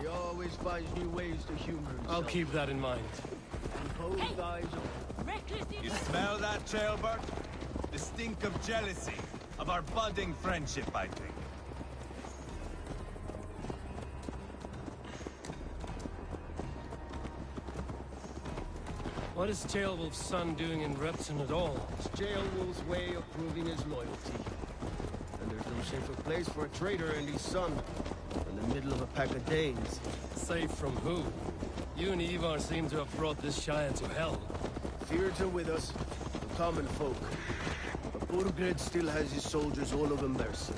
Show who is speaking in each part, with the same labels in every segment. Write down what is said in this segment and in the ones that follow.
Speaker 1: He always finds new ways to humor himself.
Speaker 2: I'll keep that in mind.
Speaker 1: And both eyes open.
Speaker 3: You smell that, Trailbird? The stink of jealousy, of our budding friendship, I think.
Speaker 2: What is Tailwolf's son doing in Repton at all?
Speaker 1: It's Jailwolf's way of proving his loyalty. And there's no safer place for a traitor and his son in the middle of a pack of Danes.
Speaker 2: Safe from who? You and Ivar seem to have brought this Shire to hell.
Speaker 1: Fears are with us, the common folk. But Burgred still has his soldiers all over Mercia.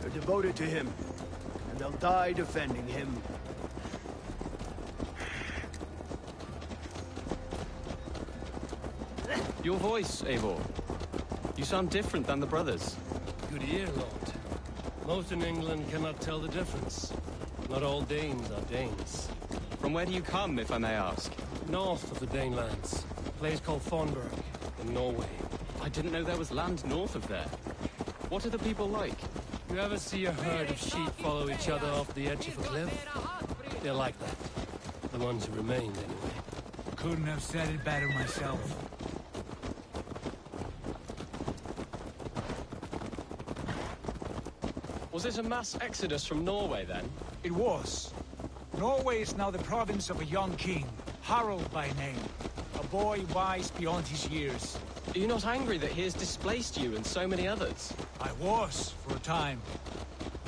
Speaker 1: They're devoted to him, and they'll die defending him.
Speaker 4: Your voice, Eivor. You sound different than the brothers.
Speaker 2: Good ear, Lord. Most in England cannot tell the difference. Not all Danes are Danes.
Speaker 4: From where do you come, if I may ask?
Speaker 2: North of the Danelands. A place called Thornburg, in Norway.
Speaker 4: I didn't know there was land north of there. What are the people like?
Speaker 2: You ever see a herd of sheep follow each other off the edge of a cliff? They're like that. The ones who remained, anyway.
Speaker 5: Couldn't have said it better myself.
Speaker 4: Was it a mass exodus from Norway, then?
Speaker 5: It was. Norway is now the province of a young king, Harald by name. A boy wise beyond his years.
Speaker 4: Are you not angry that he has displaced you and so many others?
Speaker 5: I was, for a time.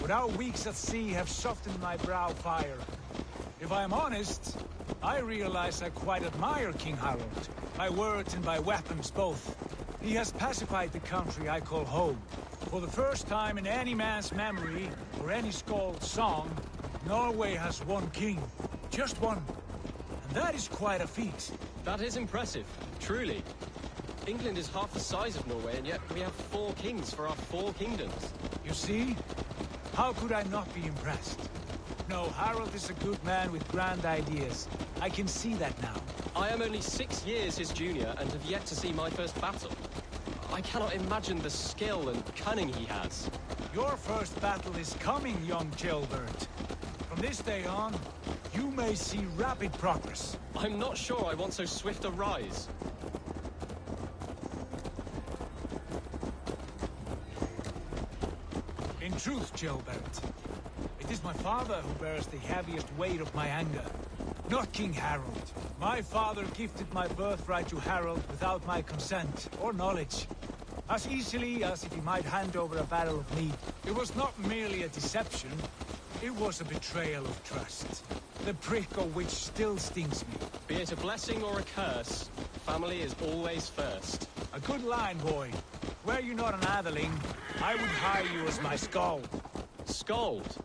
Speaker 5: But our weeks at sea have softened my brow fire. If I am honest, I realize I quite admire King Harald. By words and by weapons both. He has pacified the country I call home. For the first time in any man's memory, or any skald's song, Norway has one king. Just one. And that is quite a feat.
Speaker 4: That is impressive, truly. England is half the size of Norway, and yet we have 4 kings for our 4 kingdoms.
Speaker 5: You see? How could I not be impressed? No, Harald is a good man with grand ideas. I can see that now.
Speaker 4: I am only 6 years his junior, and have yet to see my first battle. I cannot imagine the skill and cunning he has.
Speaker 5: Your first battle is coming, young jailbird. From this day on, you may see rapid progress.
Speaker 4: I'm not sure I want so swift a rise.
Speaker 5: In truth, jailbird, it is my father who bears the heaviest weight of my anger, not King Harald. My father gifted my birthright to Harald without my consent or knowledge. As easily as if he might hand over a barrel of mead. It was not merely a deception, it was a betrayal of trust. The prick of which still stings me.
Speaker 4: Be it a blessing or a curse, family is always first.
Speaker 5: A good line, boy. Were you not an atheling, I would hire you as my skald.
Speaker 4: Skald?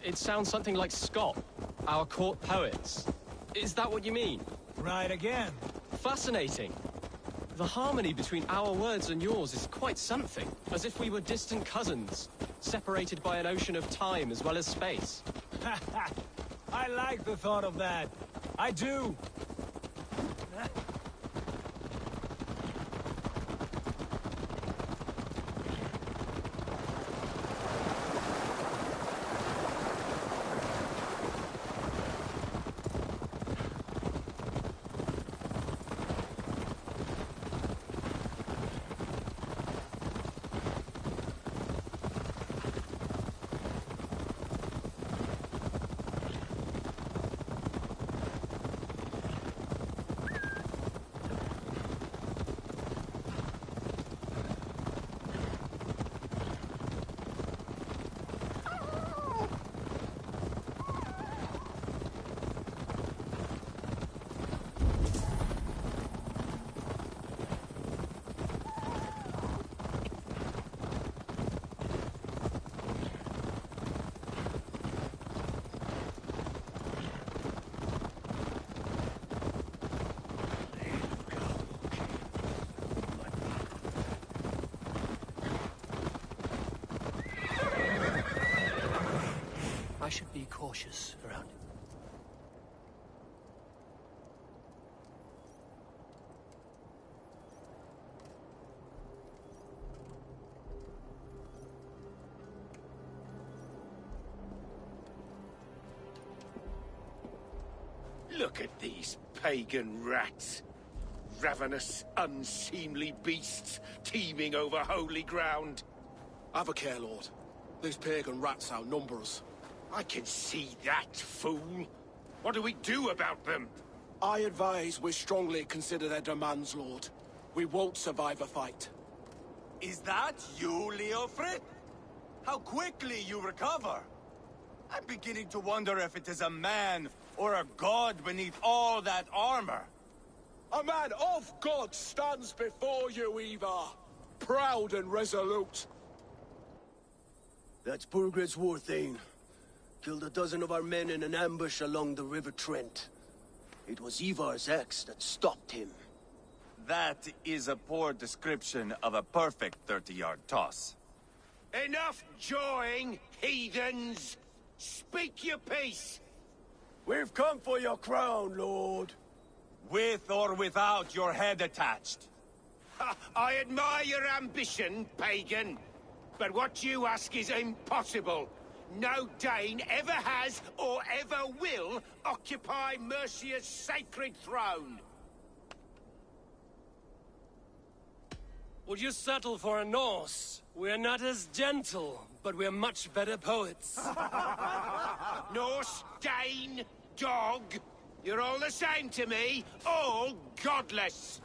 Speaker 4: It sounds something like Scott, our court poets. Is that what you mean?
Speaker 5: Right again.
Speaker 4: Fascinating. The harmony between our words and yours is quite something. As if we were distant cousins, separated by an ocean of time as well as space.
Speaker 5: I like the thought of that. I do.
Speaker 2: I should be cautious around him.
Speaker 6: Look at these pagan rats. Ravenous, unseemly beasts teeming over holy ground.
Speaker 7: Have a care, Lord. These pagan rats outnumber us.
Speaker 6: I can see that, fool. What do we do about them?
Speaker 7: I advise we strongly consider their demands, Lord. We won't survive a fight.
Speaker 3: Is that you, Leofrid? How quickly you recover! I'm beginning to wonder if it is a man or a god beneath all that armor.
Speaker 7: A man of God stands before you, Ivar. Proud and resolute.
Speaker 1: That's Burgred's war thane. Killed a dozen of our men in an ambush along the River Trent. It was Ivar's axe that stopped him.
Speaker 3: That is a poor description of a perfect 30-yard toss.
Speaker 6: Enough jawing, heathens! Speak your piece!
Speaker 1: We've come for your crown, Lord.
Speaker 3: With or without your head attached.
Speaker 6: Ha, I admire your ambition, pagan. But what you ask is impossible. No Dane ever has or ever will occupy Mercia's sacred throne.
Speaker 2: Would you settle for a Norse? We're not as gentle, but we're much better poets.
Speaker 6: Norse, Dane, dog. You're all the same to me. All godless.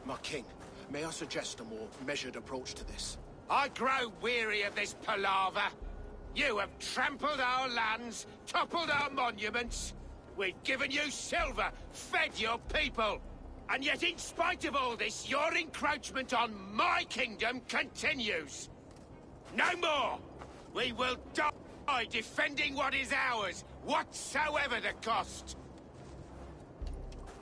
Speaker 7: My king, may I suggest a more measured approach to this?
Speaker 6: I grow weary of this palaver. You have trampled our lands, toppled our monuments. We've given you silver, fed your people. And yet, in spite of all this, your encroachment on my kingdom continues. No more! We will die defending what is ours, whatsoever the cost.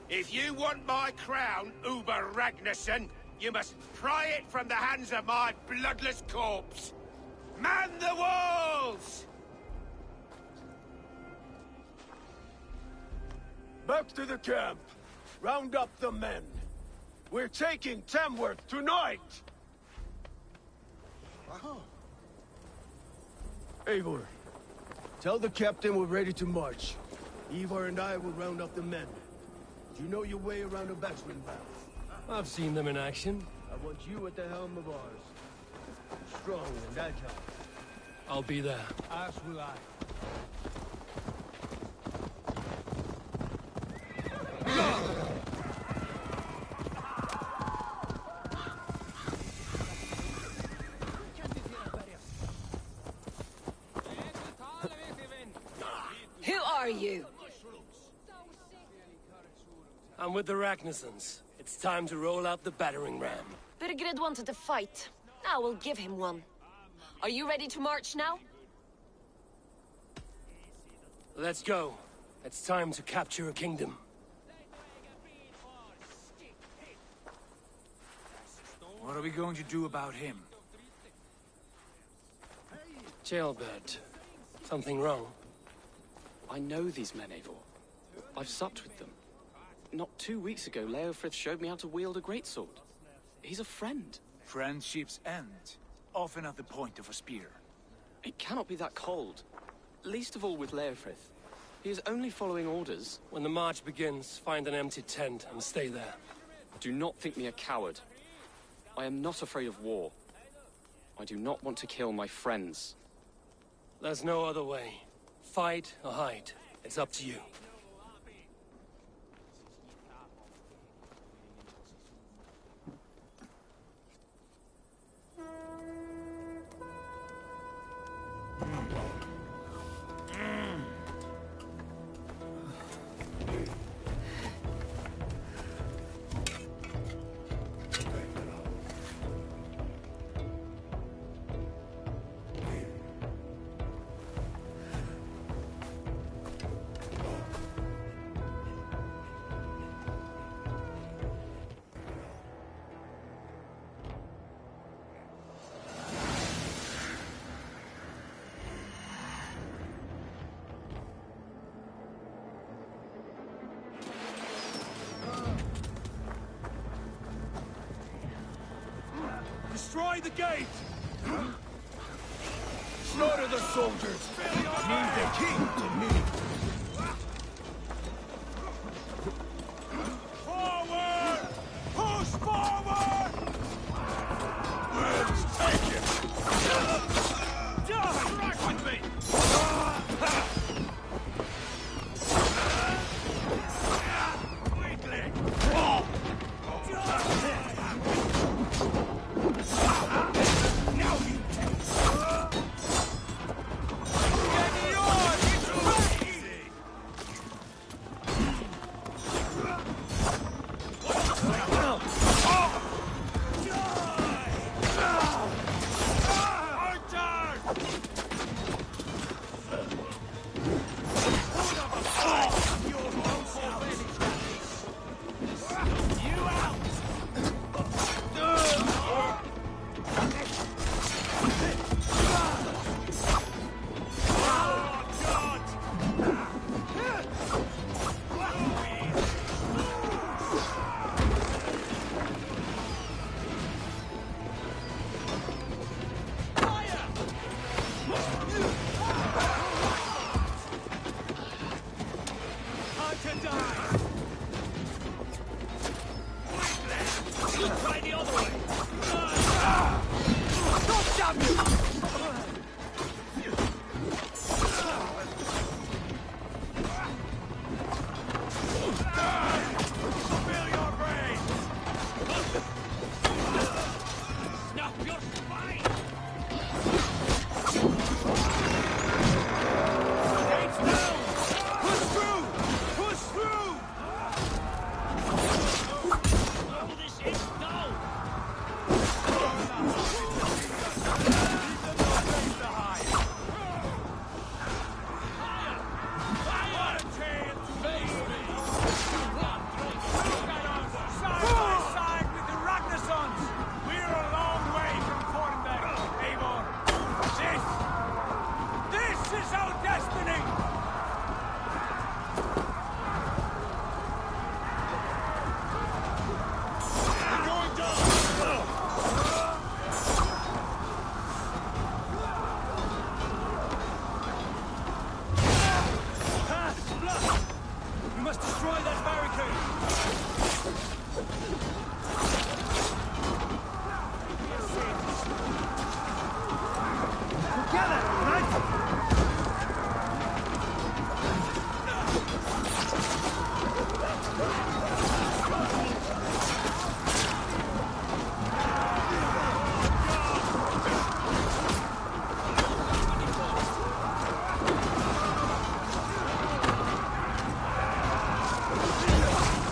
Speaker 6: If you want my crown, Uber Ragnarsson, you must pry it from the hands of my bloodless corpse. Man the walls!
Speaker 1: Back to the camp. Round up the men. We're taking Tamworth tonight! Eivor, tell the captain we're ready to march. Ivar and I will round up the men. Do you know your way around a battering ram?
Speaker 2: I've seen them in action.
Speaker 1: I want you at the helm of ours. Strong and agile.
Speaker 2: I'll be there.
Speaker 5: As will I.
Speaker 8: Who are you?
Speaker 2: I'm with the Ragnarssons. It's time to roll out the battering ram.
Speaker 8: Birgred wanted to fight. Now we'll give him one. Are you ready to march now?
Speaker 2: Let's go. It's time to capture a kingdom.
Speaker 5: What are we going to do about him?
Speaker 2: Jailbird. Something wrong?
Speaker 4: I know these men, Eivor. I've supped with them. Not 2 weeks ago, Leofrith showed me how to wield a greatsword. He's a friend.
Speaker 5: Friendships end, often at the point of a spear.
Speaker 4: It cannot be that cold. Least of all with Leofrith. He is only following orders.
Speaker 2: When the march begins, find an empty tent and stay there.
Speaker 4: Do not think me a coward. I am not afraid of war. I do not want to kill my friends.
Speaker 2: There's no other way. Fight or hide. It's up to you.
Speaker 5: Destroy the gate!
Speaker 1: Slaughter the soldiers! Leave the king to me!
Speaker 5: must destroy that barricade!
Speaker 1: Together, right?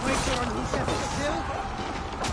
Speaker 1: Wait for who set the kill?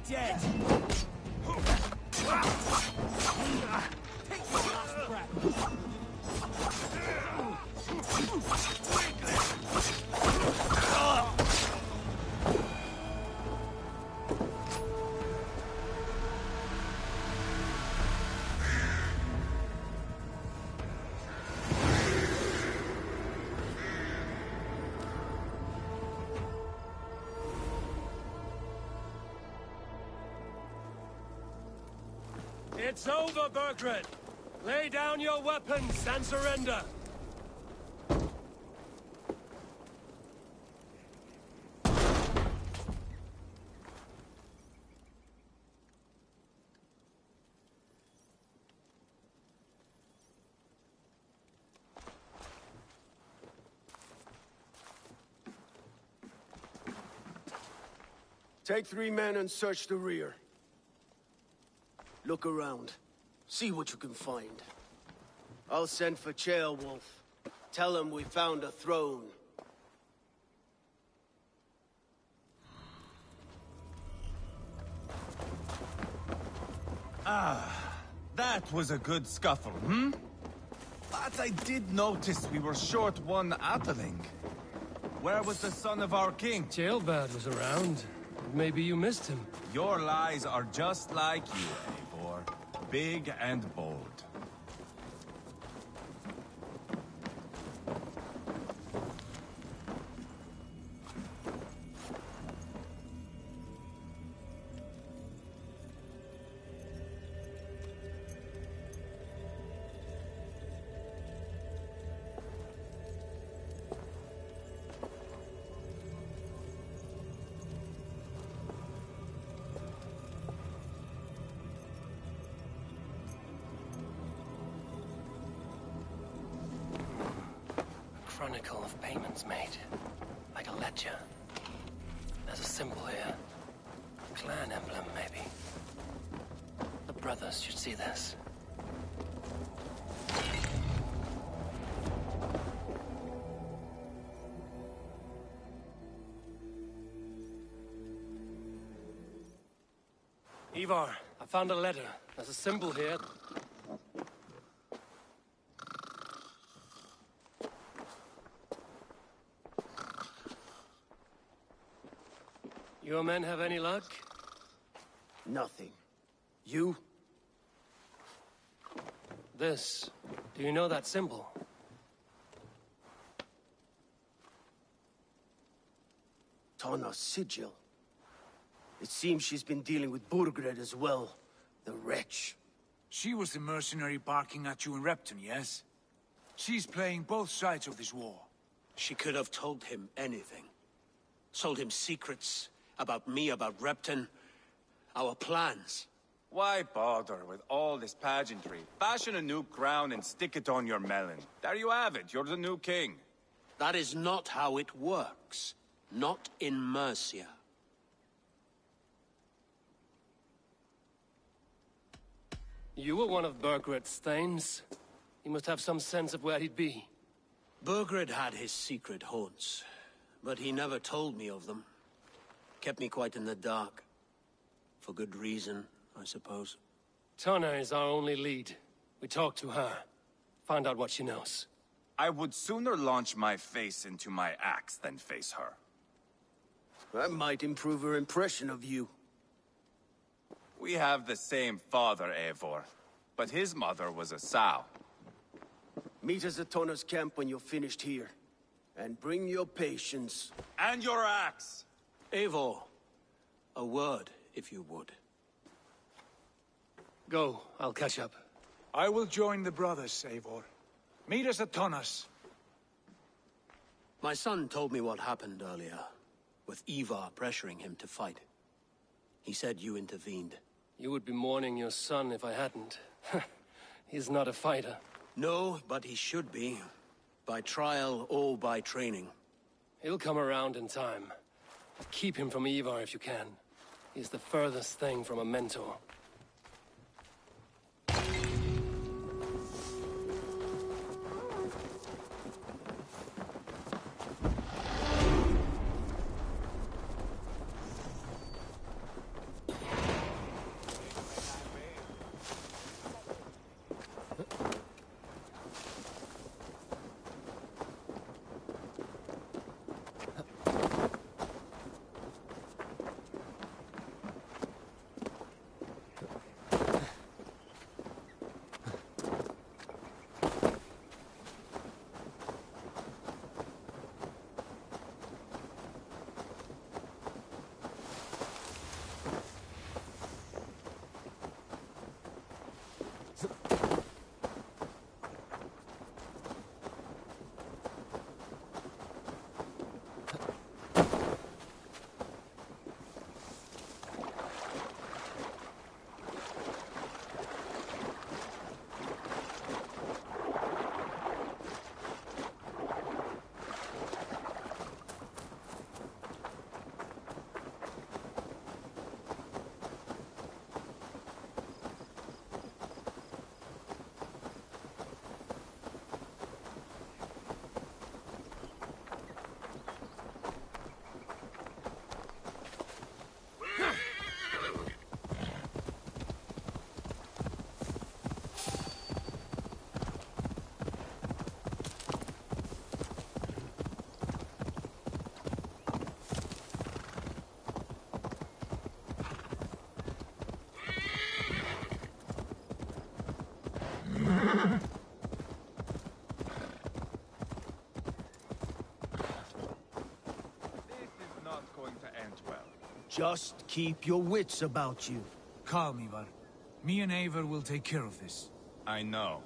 Speaker 6: dead! Take your last breath!
Speaker 2: It's over, Bergred! Lay down your weapons and surrender!
Speaker 1: Take 3 men and search the rear. Look around. See what you can find. I'll send for Ceolwulf. Tell him we found a throne.
Speaker 3: That was a good scuffle, hmm? But I did notice we were short one atheling. Where was the son of our king?
Speaker 2: Ceolbad was around. Maybe you missed him.
Speaker 3: Your lies are just like you, Eivor. Big and bold.
Speaker 2: Chronicle of payments made. Like a ledger. There's a symbol here. Clan emblem, maybe. The brothers should see this. Ivar, I found a letter. There's a symbol here. Your men have any luck?
Speaker 1: Nothing. You?
Speaker 2: This. Do you know that symbol?
Speaker 1: Tana's sigil. It seems she's been dealing with Burgred as well. The wretch.
Speaker 5: She was the mercenary barking at you in Repton, yes? She's playing both sides of this war.
Speaker 9: She could have told him anything. Told him secrets about me, about Repton, our plans.
Speaker 3: Why bother with all this pageantry? Fashion a new crown and stick it on your melon. There you have it, you're the new king.
Speaker 9: That is not how it works. Not in Mercia.
Speaker 2: You were one of Burgred's thanes. He must have some sense of where he'd be.
Speaker 9: Burgred had his secret haunts, but he never told me of them. Kept me quite in the dark. For good reason, I suppose.
Speaker 2: Tana is our only lead. We talk to her. Find out what she knows.
Speaker 3: I would sooner launch my face into my axe than face her.
Speaker 1: That might improve her impression of you.
Speaker 3: We have the same father, Eivor, but his mother was a sow.
Speaker 1: Meet us at Tana's camp when you're finished here. And bring your patience.
Speaker 3: And your axe!
Speaker 9: Eivor, a word, if you would.
Speaker 2: Go, I'll catch up.
Speaker 5: I will join the brothers, Eivor. Meet us at Tana's.
Speaker 9: My son told me what happened earlier, with Ivar pressuring him to fight. He said you intervened.
Speaker 2: You would be mourning your son if I hadn't. He's not a fighter.
Speaker 9: No, but he should be. By trial or by training.
Speaker 2: He'll come around in time. Keep him from Ivar if you can. He's the furthest thing from a mentor.
Speaker 1: Just keep your wits about you.
Speaker 5: Calm, Ivar. Me and Eivor will take care of this.
Speaker 3: I know.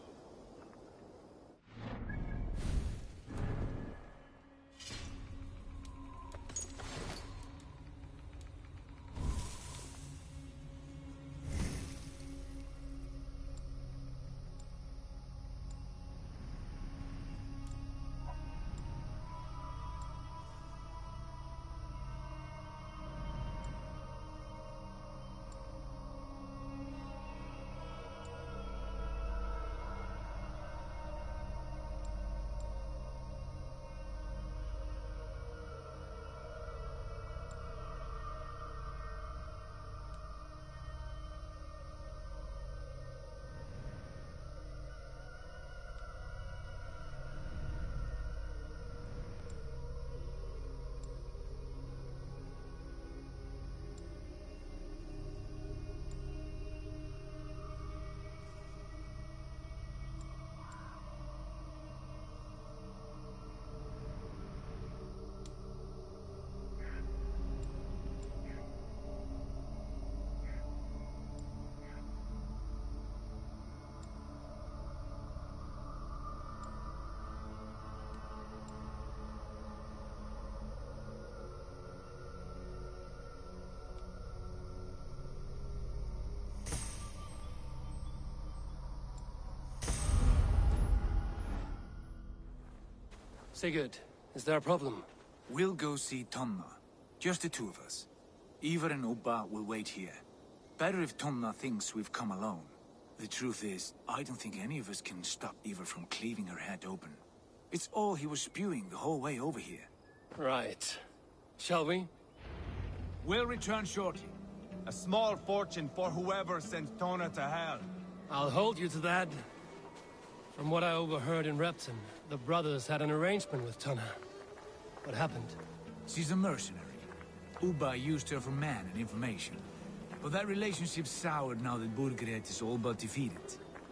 Speaker 4: Sigurd, is there a problem?
Speaker 5: We'll go see Tonna. Just the two of us. Ivar and Ubba will wait here. Better if Tonna thinks we've come alone. The truth is, I don't think any of us can stop Ivar from cleaving her head open. It's all he was spewing the whole way over here.
Speaker 4: Right. Shall we?
Speaker 5: We'll return shortly.
Speaker 3: A small fortune for whoever sent Tona to hell.
Speaker 4: I'll hold you to that. From what I overheard in Repton, the brothers had an arrangement with Tonna. What happened?
Speaker 5: She's a mercenary. Ubba used her for man and information. But that relationship soured now that Burgred is all but defeated.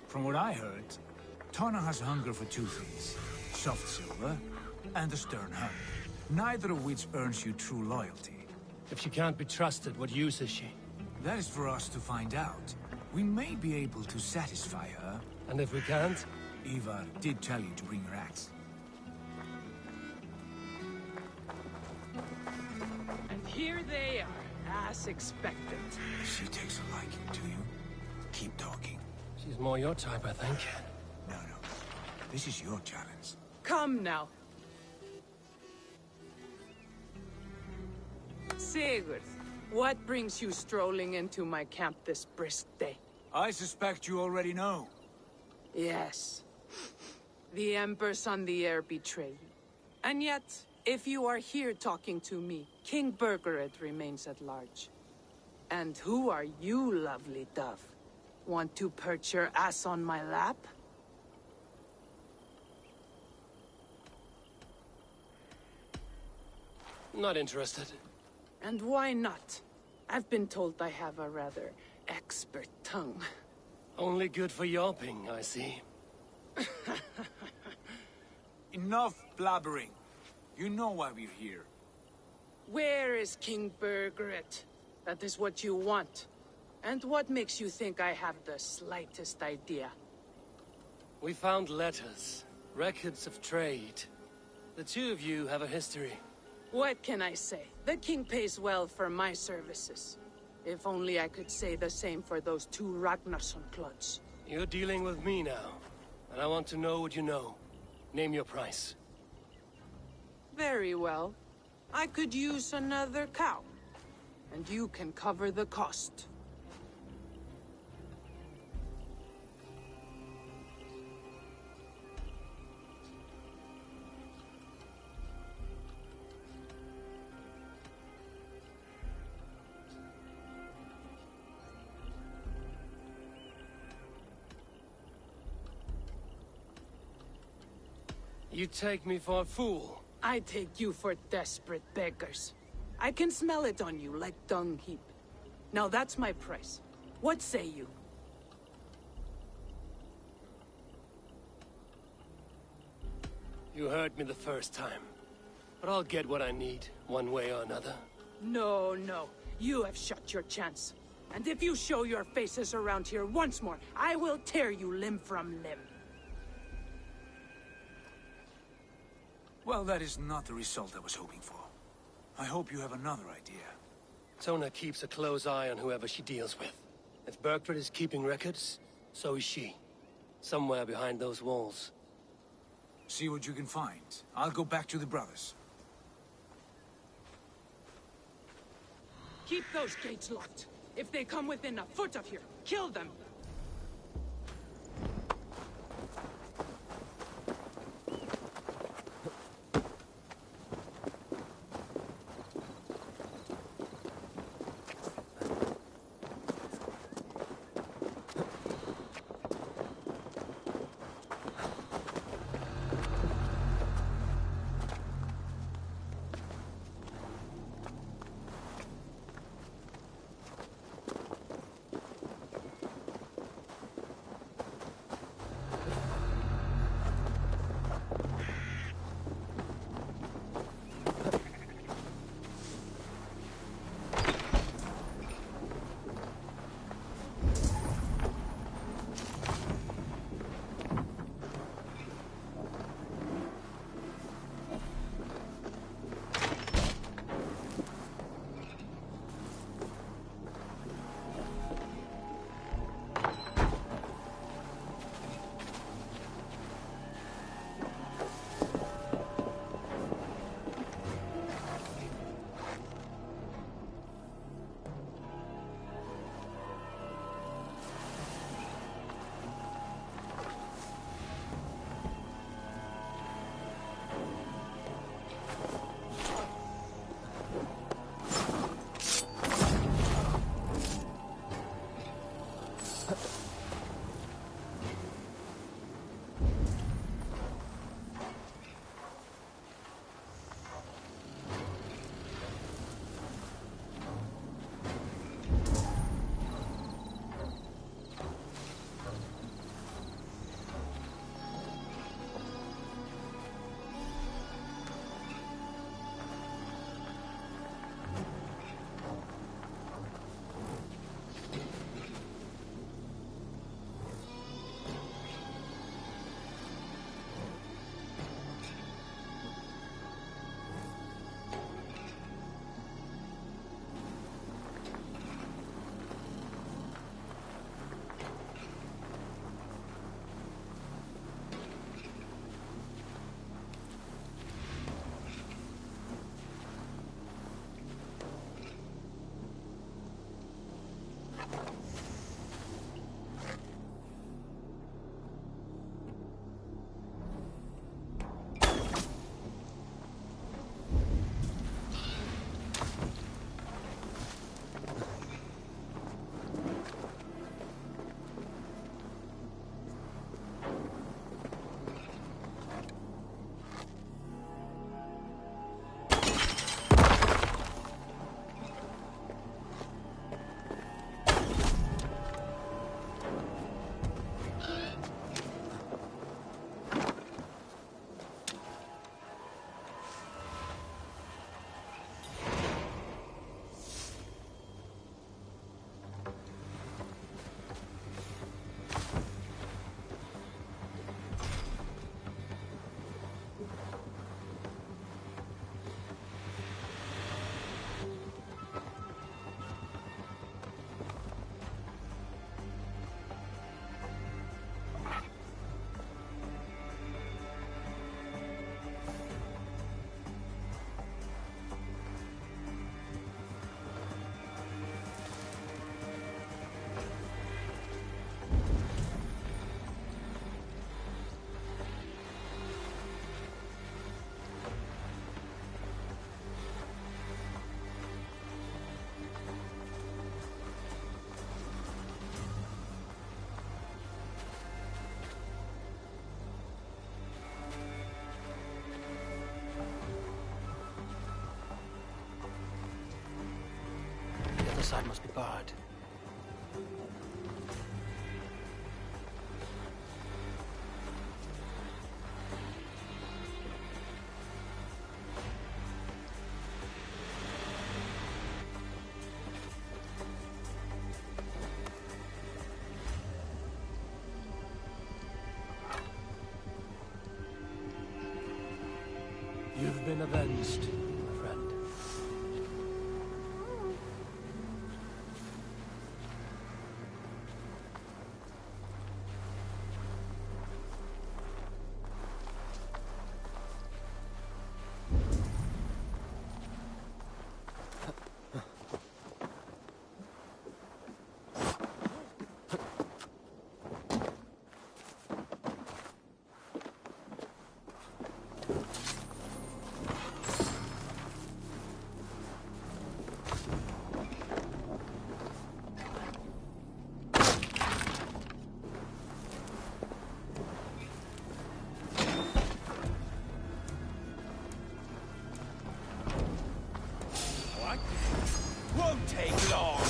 Speaker 5: From what I heard, Tonna has hunger for two things. Soft silver and a stern heart. Neither of which earns you true loyalty.
Speaker 4: If she can't be trusted, what use is she?
Speaker 5: That is for us to find out. We may be able to satisfy her.
Speaker 4: And if we can't?
Speaker 5: Ivar did tell you to bring your axe.
Speaker 10: And here they are, as expected.
Speaker 5: She takes a liking to you. Keep talking.
Speaker 4: She's more your type, I think.
Speaker 5: No. This is your challenge.
Speaker 10: Come now. Sigurd, what brings you strolling into my camp this brisk day?
Speaker 5: I suspect you already know.
Speaker 10: Yes. The Emperor's on the air betrayed you. And yet, if you are here talking to me, King Burgred remains at large. And who are you, lovely dove? Want to perch your ass on my lap?
Speaker 4: Not interested.
Speaker 10: And why not? I've been told I have a rather expert tongue.
Speaker 4: Only good for yelping, I see.
Speaker 5: Enough blabbering. You know why we're here.
Speaker 10: Where is King Burgred? That is what you want. And what makes you think I have the slightest idea?
Speaker 4: We found letters, records of trade. The two of you have a history.
Speaker 10: What can I say? The king pays well for my services. If only I could say the same for those two Ragnarsson clods.
Speaker 4: You're dealing with me now, and I want to know what you know. Name your price.
Speaker 10: Very well. I could use another cow. And you can cover the cost.
Speaker 4: You take me for a fool.
Speaker 10: I take you for desperate beggars. I can smell it on you like dung heap. Now that's my price. What say you?
Speaker 4: You heard me the first time. But I'll get what I need, one way or another.
Speaker 10: No. You have shot your chance. And if you show your faces around here once more, I will tear you limb from limb.
Speaker 5: Well, that is not the result I was hoping for. I hope you have another idea.
Speaker 2: Tona keeps a close eye on whoever she deals with. If Berkford is keeping records, so is she. Somewhere behind those walls.
Speaker 5: See what you can find. I'll go back to the brothers.
Speaker 10: Keep those gates locked. If they come within a foot of here, kill them.
Speaker 2: side must be barred.
Speaker 5: been avenged, my friend.
Speaker 3: Won't take long.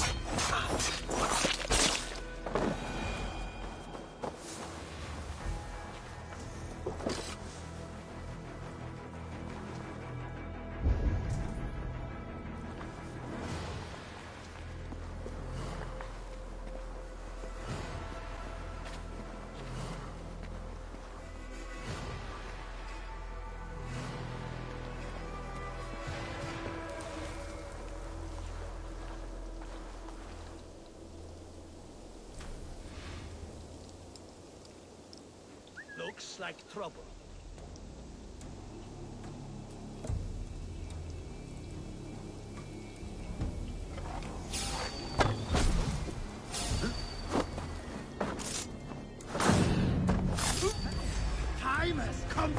Speaker 7: Looks like trouble.
Speaker 3: Time has come.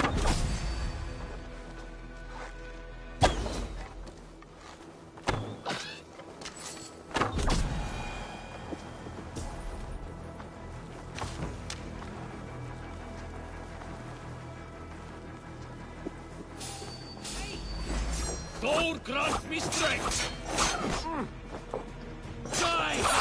Speaker 7: God grant me strength! Die!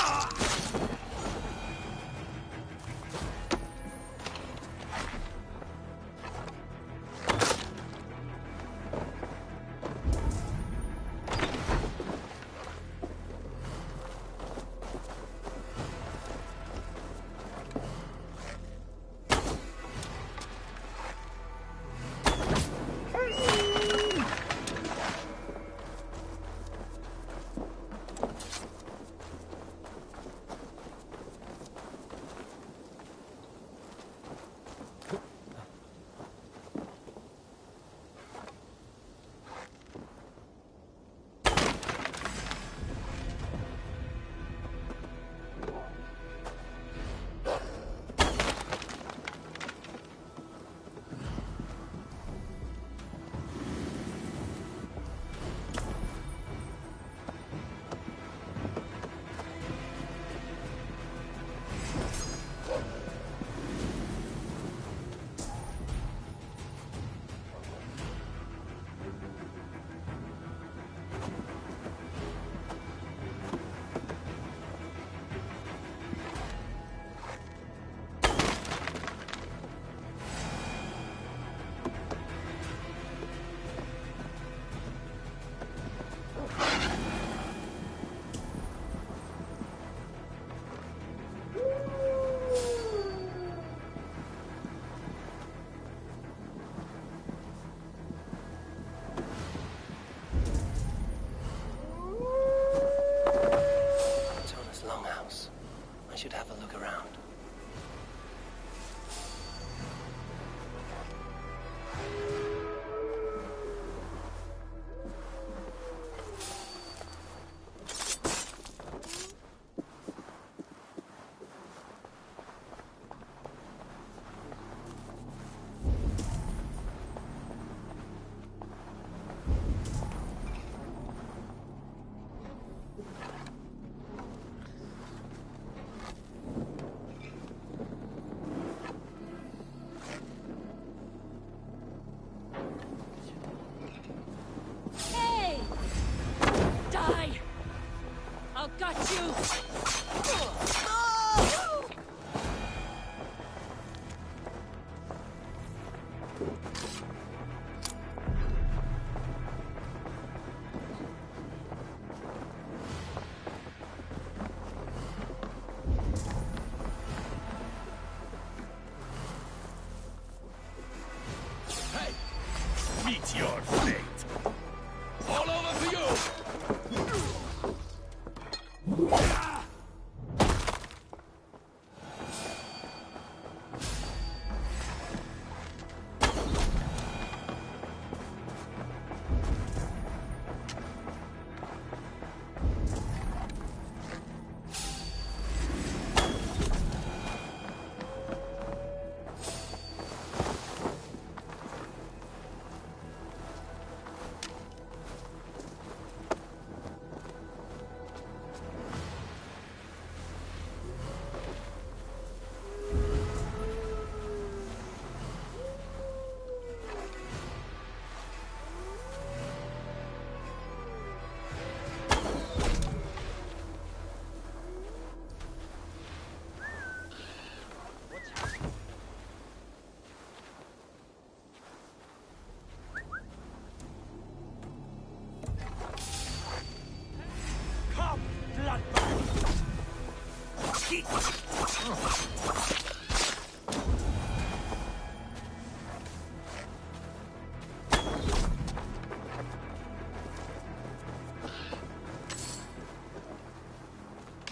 Speaker 2: I should have a look around.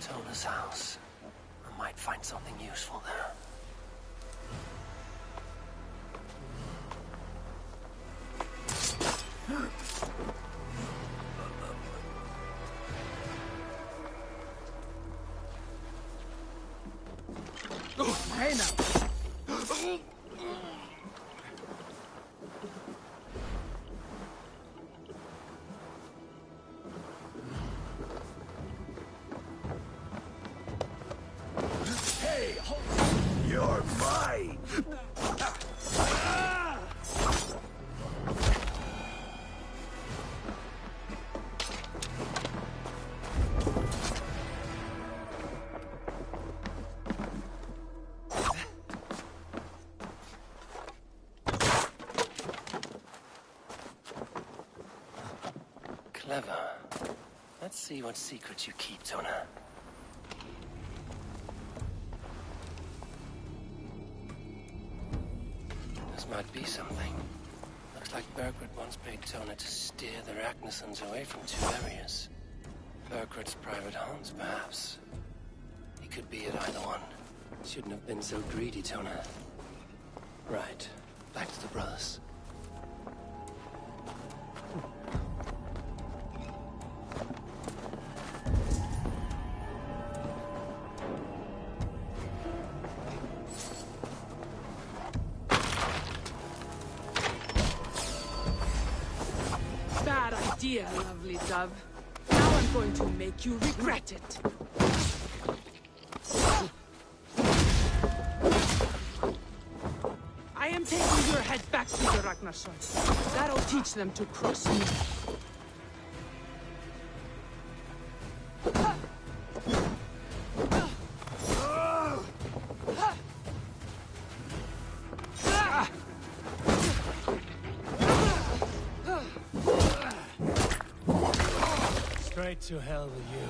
Speaker 2: Tona's house. I might find something useful there.
Speaker 11: Hey now.
Speaker 3: Hey, you're mine!
Speaker 2: Clever. Let's see what secrets you keep, Tona. This might be something. Looks like Bergred once paid Tona to steer the Ragnarsons away from two areas. Bergred's private homes, perhaps. He could be at either one. Shouldn't have been so greedy, Tona. Right. Back to the brothers.
Speaker 10: Bad idea, lovely dove. Now I'm going to make you regret it. I am taking your head back to the Ragnarsons. That'll teach them to cross me.
Speaker 11: Straight to hell with you.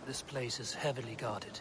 Speaker 2: This place is heavily guarded.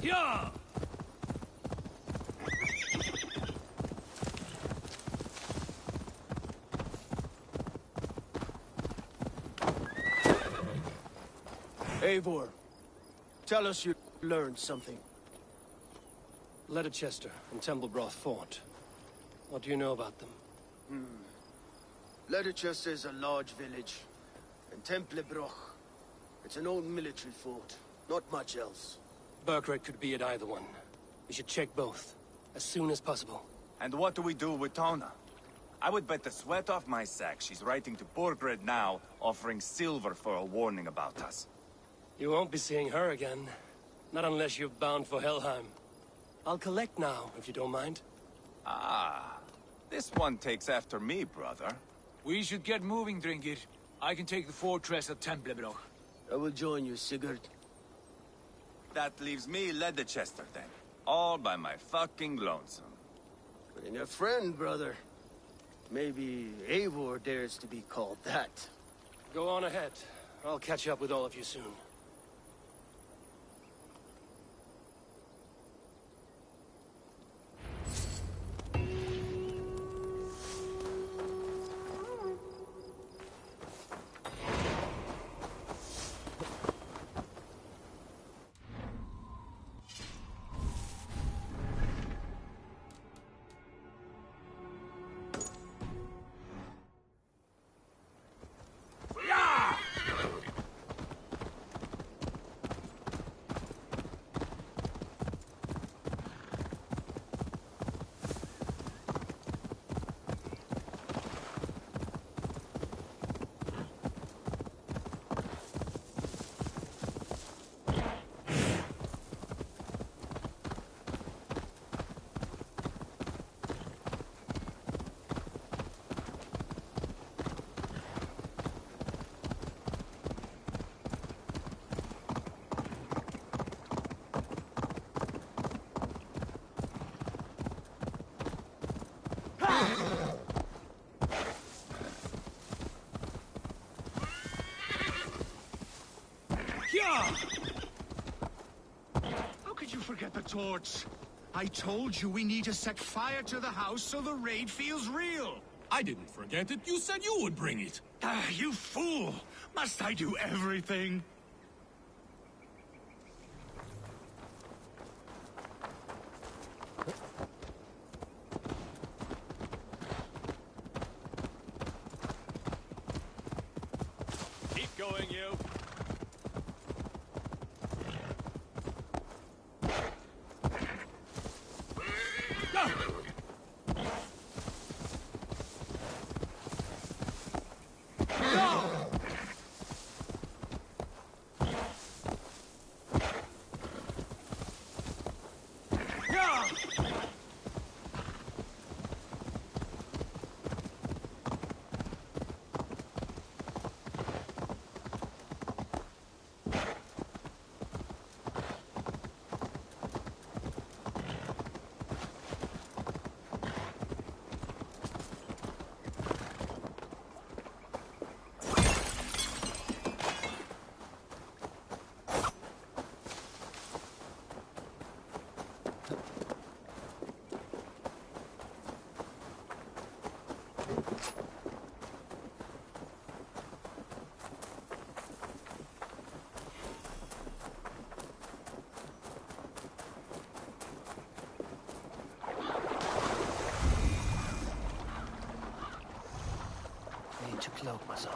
Speaker 11: Yeah!
Speaker 1: Eivor, tell us you learned something.
Speaker 2: Leicester and Templebroth fought. What do you know about them?
Speaker 1: Leicester is a large village, and Templebroch, it's an old military fort. Not much else.
Speaker 2: Burkred could be at either one. We should check both, as soon as possible.
Speaker 3: And what do we do with Tona? I would bet the sweat off my sack she's writing to Borgred now, offering silver for a warning about us.
Speaker 2: You won't be seeing her again. Not unless you're bound for Helheim. I'll collect now, if you don't mind.
Speaker 3: Ah, this one takes after me, brother.
Speaker 5: We should get moving, Dringir. I can take the fortress of Templebroch.
Speaker 1: I will join you, Sigurd.
Speaker 3: That leaves me Leicester then. All by my fucking lonesome.
Speaker 1: Bring a friend, brother. Maybe Eivor dares to be called that.
Speaker 2: Go on ahead. I'll catch up with all of you soon.
Speaker 12: How could you forget the torch? I told you we need to set fire to the house so the raid feels real.
Speaker 11: I didn't forget it. You said you would bring it.
Speaker 12: Ah, you fool! Must I do everything?
Speaker 11: Keep going, you.
Speaker 2: Need to cloak myself.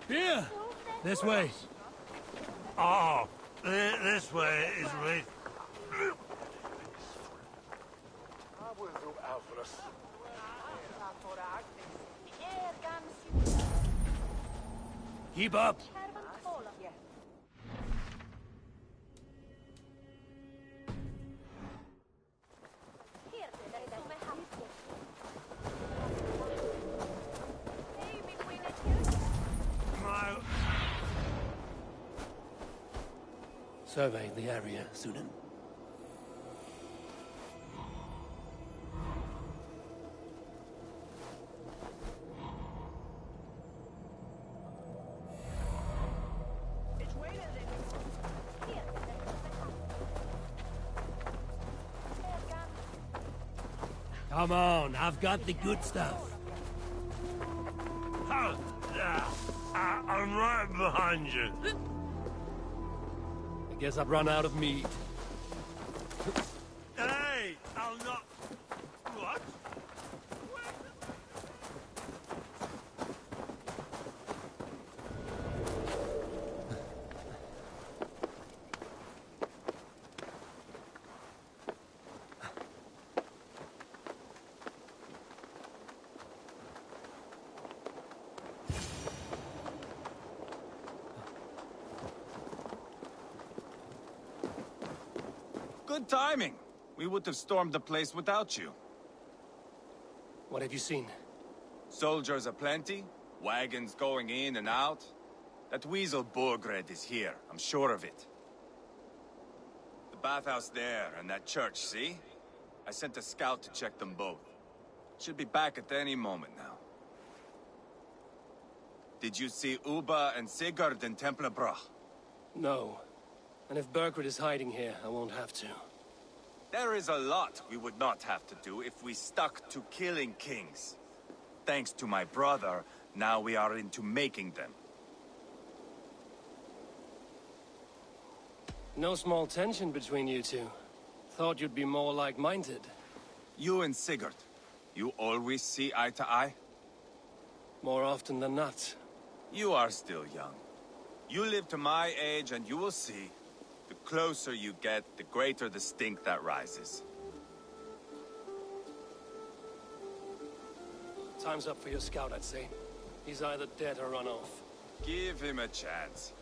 Speaker 11: Here! This way.
Speaker 13: Oh, this way is right.
Speaker 11: Keep up.
Speaker 2: survey the area, Sunan.
Speaker 13: Come on, I've got the good stuff. I'm right behind you.
Speaker 2: I guess I've run out of meat.
Speaker 13: Hey, I'll not... What?
Speaker 3: Good timing. We would have stormed the place without you.
Speaker 2: What have you seen?
Speaker 3: Soldiers aplenty, wagons going in and out. That weasel Borgred is here, I'm sure of it. The bathhouse there and that church, see? I sent a scout to check them both. Should be back at any moment now. Did you see Uba and Sigurd in Templebrach?
Speaker 2: No. And if Burgred is hiding here, I won't have to.
Speaker 3: There is a lot we would not have to do if we stuck to killing kings. Thanks to my brother, now we are into making them.
Speaker 2: No small tension between you two. Thought you'd be more like-minded.
Speaker 3: You and Sigurd, you always see eye to eye?
Speaker 2: More often than not.
Speaker 3: You are still young. You live to my age and you will see. The closer you get, the greater the stink that rises.
Speaker 2: Time's up for your scout, I'd say. He's either dead or run off.
Speaker 3: Give him a chance.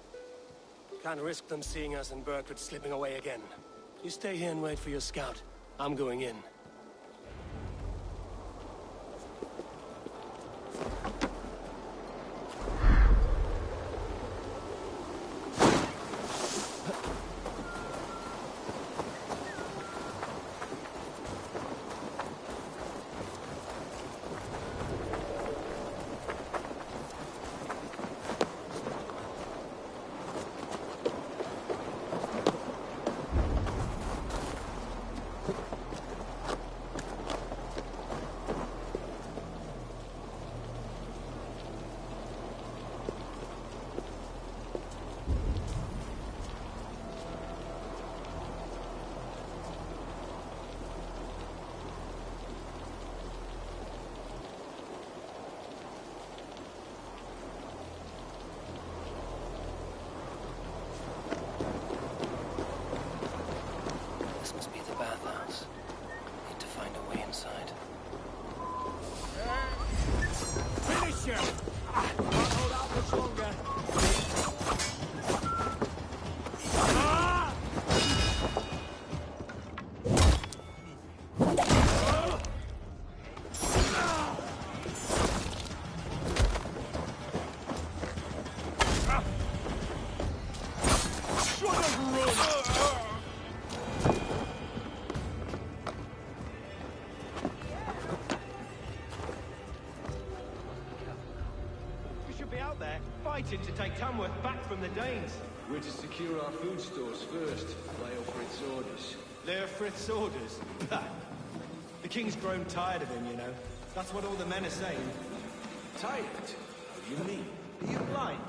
Speaker 2: Can't risk them seeing us and Burkhardt slipping away again. You stay here and wait for your scout. I'm going in.
Speaker 14: To take Tamworth back from the Danes.
Speaker 1: We're to secure our food stores first. Leofrith's orders.
Speaker 14: Leofrith's orders? Bah. The king's grown tired of him, you know. That's what all the men are saying.
Speaker 1: Tired? What do you mean?
Speaker 14: Are you blind?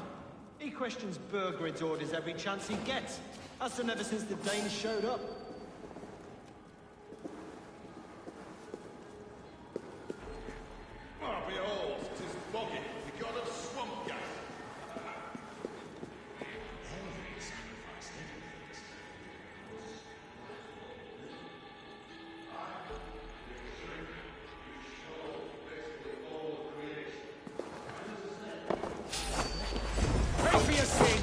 Speaker 14: He questions Burgred's orders every chance he gets. Has done ever since the Danes showed up.
Speaker 15: Oh, behold, 'tis Boggy, the god of swamp gas.
Speaker 14: Pray for your sins!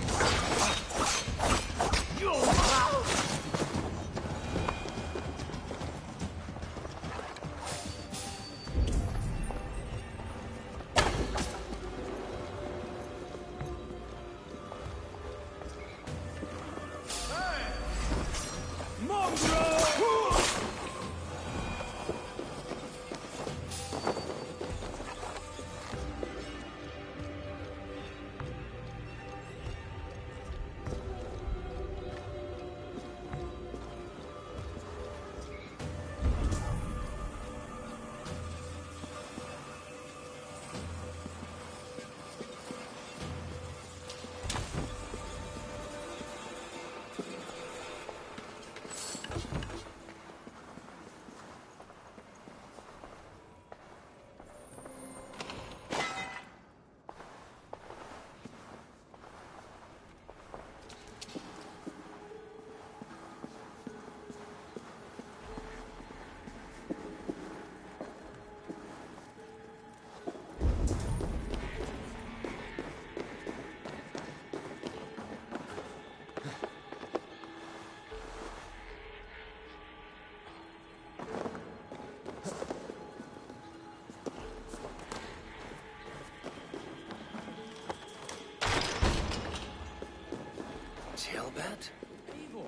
Speaker 2: Ceolbert? Eivor!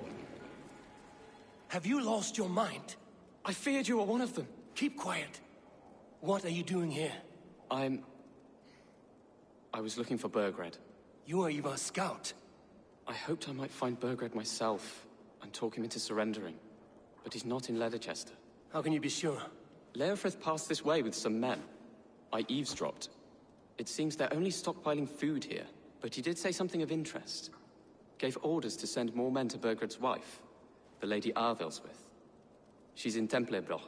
Speaker 2: Have you lost your mind?
Speaker 4: I feared you were one of them.
Speaker 2: Keep quiet. What are you doing here?
Speaker 4: I was looking for Burgred.
Speaker 2: You are Ivar's scout.
Speaker 4: I hoped I might find Burgred myself and talk him into surrendering. But he's not in Leatherchester.
Speaker 2: How can you be sure?
Speaker 4: Leofrith passed this way with some men. I eavesdropped. It seems they're only stockpiling food here, but he did say something of interest. Gave orders to send more men to Burgred's wife, the Lady Arvilswith. She's in Templebroch.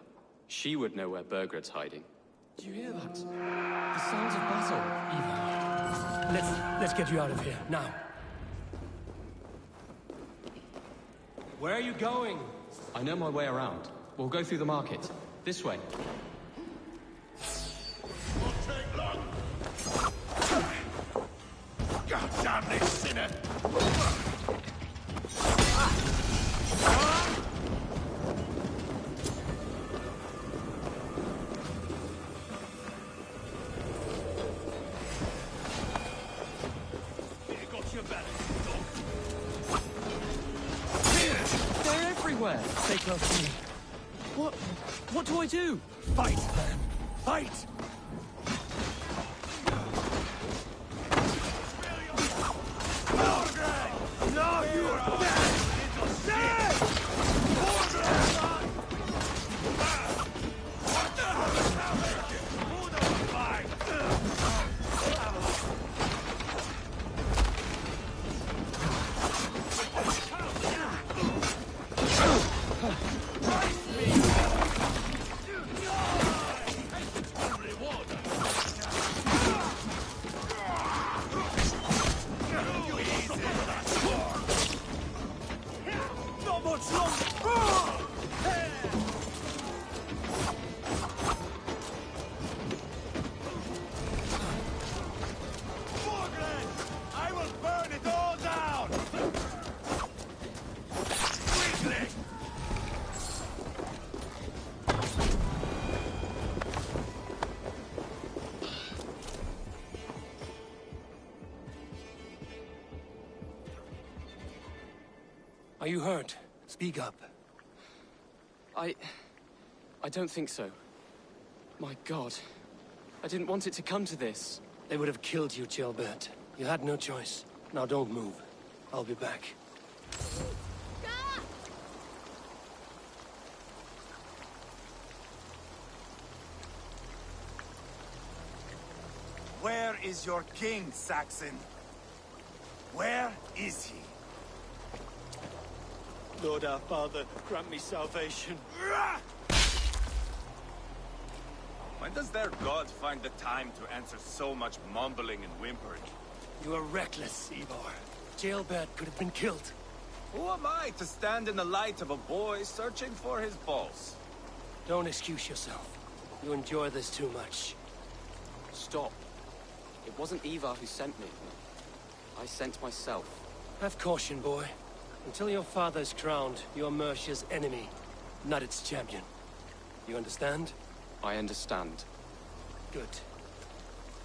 Speaker 4: She would know where Burgred's hiding.
Speaker 2: Do you hear that? The sounds of battle, Ivar. Let's get you out of here, now. Where are you going?
Speaker 4: I know my way around. We'll go through the market. This way.
Speaker 15: Won't take long.
Speaker 3: God damn this sinner!
Speaker 4: They're everywhere!
Speaker 2: Stay close to me.
Speaker 4: What do I do?
Speaker 2: Fight, man! Fight!
Speaker 3: No, you are dead! Dead! What the hell is happening? Who the fuck?
Speaker 2: Not much longer!
Speaker 3: I will burn it all down! Quickly!
Speaker 2: Are you hurt? Speak up.
Speaker 4: I don't think so. My God. I didn't want it to come to this.
Speaker 2: They would have killed you, Ceolbert. You had no choice. Now don't move. I'll be back.
Speaker 3: Where is your king, Saxon? Where is he?
Speaker 14: Lord our Father, grant me salvation.
Speaker 3: When does their god find the time to answer so much mumbling and whimpering?
Speaker 2: You are reckless, Ivar. Ceolbert could have been killed.
Speaker 3: Who am I to stand in the light of a boy searching for his balls?
Speaker 2: Don't excuse yourself. You enjoy this too much.
Speaker 4: Stop. It wasn't Ivar who sent me. I sent myself.
Speaker 2: Have caution, boy. Until your father's crowned, you're Mercia's enemy, not its champion. You understand?
Speaker 4: I understand.
Speaker 2: Good.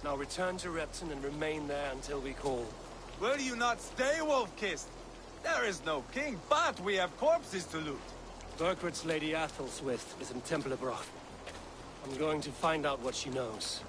Speaker 2: Now return to Repton and remain there until we call.
Speaker 3: Will you not stay, Wolf-Kissed? There is no king, but we have corpses to loot.
Speaker 2: Burgred's Lady Athelstwith is in Templebroch. I'm going to find out what she knows.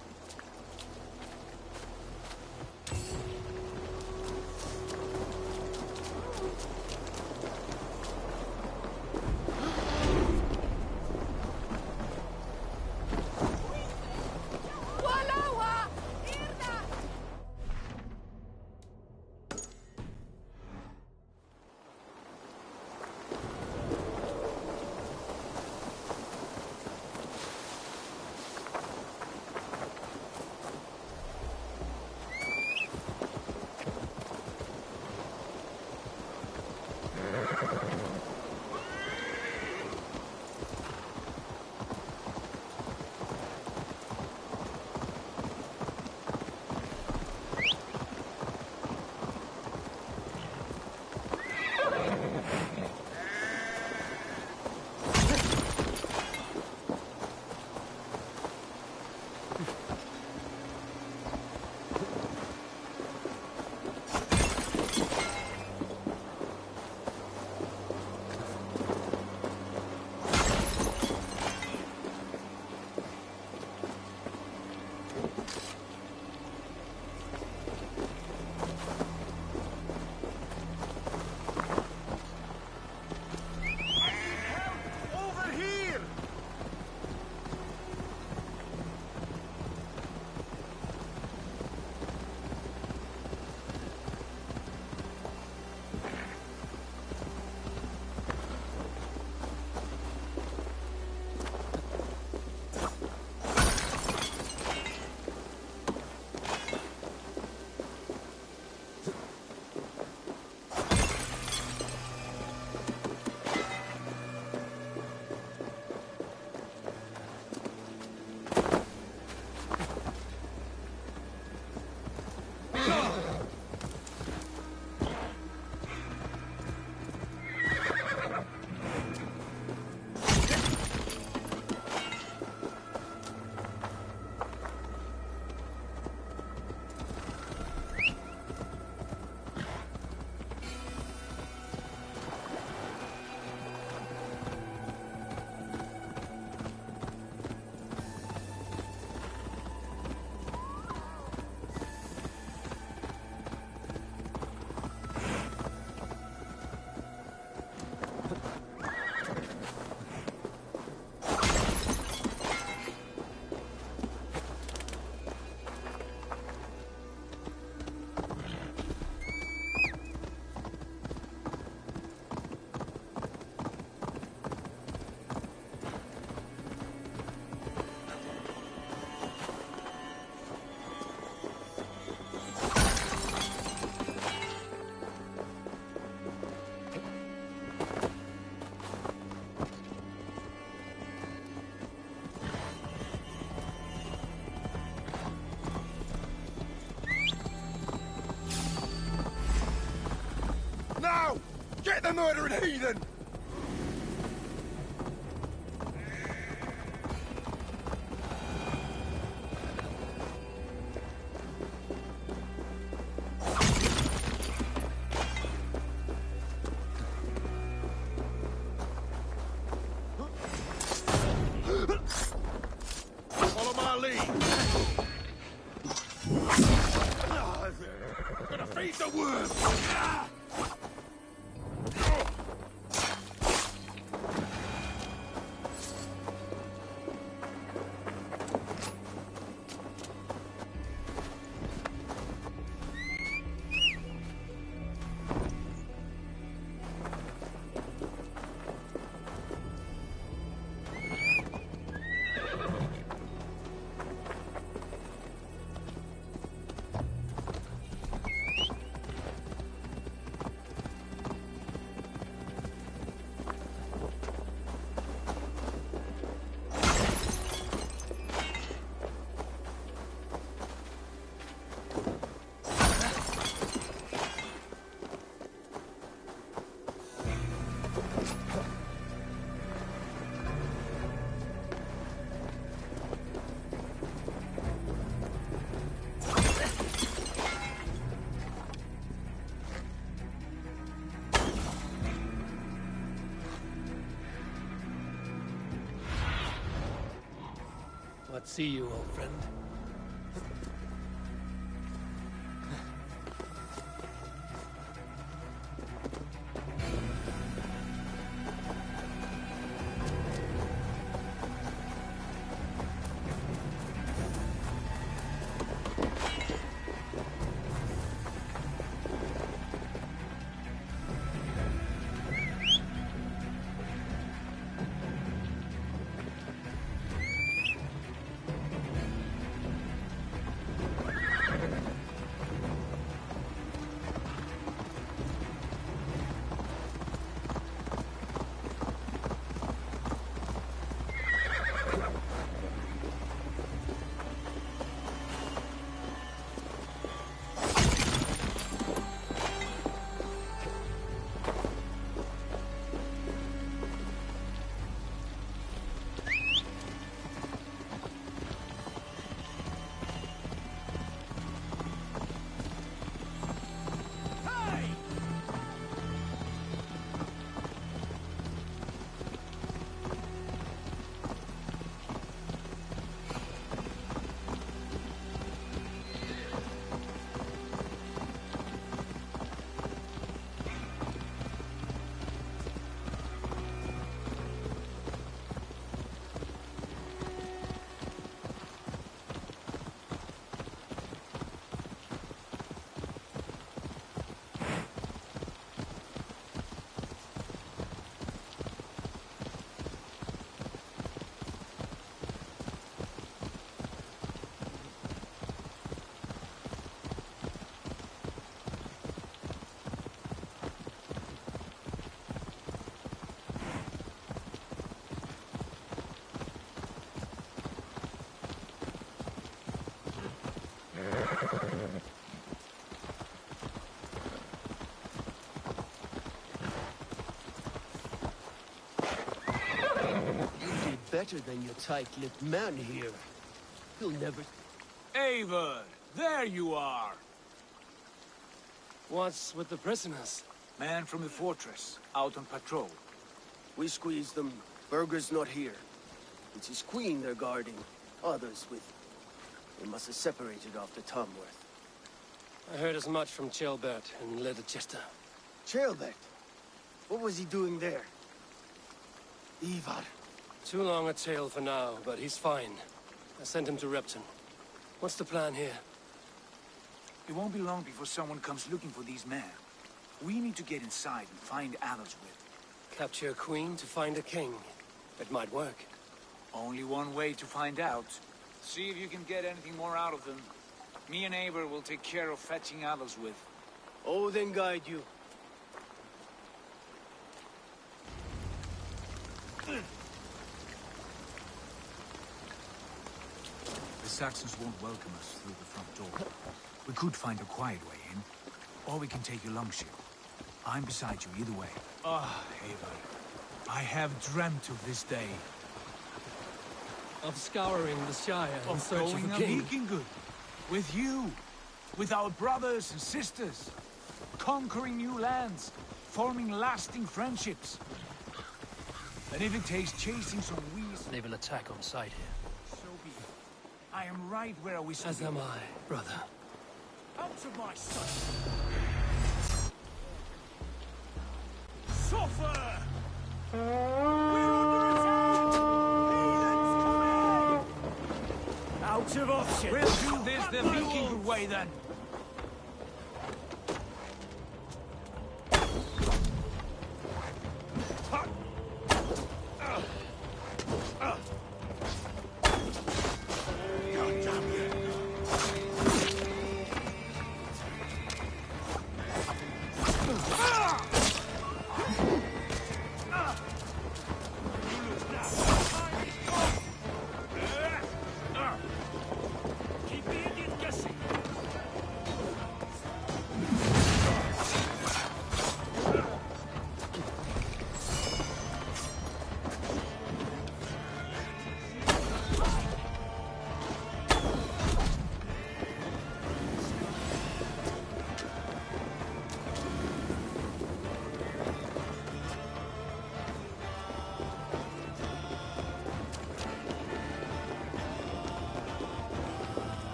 Speaker 15: Now! Get the murdering heathen! Follow my lead. Gonna feed the worm.
Speaker 2: What see you, old friend?
Speaker 1: Better than your tight-lipped man here. He'll never...
Speaker 5: Eivor, there you are.
Speaker 2: What's with the prisoners?
Speaker 5: Man from the fortress, out on patrol.
Speaker 1: We squeezed them. Berger's not here. It's his queen they're guarding. Others with... They must have separated after Tomworth.
Speaker 2: I heard as much from Chilbert in Leicester.
Speaker 1: Chilbert? What was he doing there? Ivar.
Speaker 2: Too long a tale for now, but he's fine. I sent him to Repton. What's the plan here?
Speaker 5: It won't be long before someone comes looking for these men. We need to get inside and find Adelswyd.
Speaker 2: Capture a queen to find a king. It might work.
Speaker 5: Only one way to find out. See if you can get anything more out of them. Me and Eivor will take care of fetching Adelswyd.
Speaker 1: Odin guide you.
Speaker 5: The Saxons won't welcome us through the front door. We could find a quiet way in, or we can take your long shield. I'm beside you either way. Ah, Eivor. I have dreamt of this day.
Speaker 11: Of scouring the Shire in
Speaker 5: Of
Speaker 11: search
Speaker 5: going
Speaker 11: of a
Speaker 5: a
Speaker 11: king.
Speaker 5: leaking good. With you. With our brothers and sisters. Conquering new lands. Forming lasting friendships. And if it takes chasing some weeds...
Speaker 11: They will attack on sight here.
Speaker 5: So be it. I am right where I wish to be.
Speaker 11: As am I, brother.
Speaker 5: Out of my sight! Suffer! We're under attack! Heathens coming! Out of option! We'll do this the Viking way then.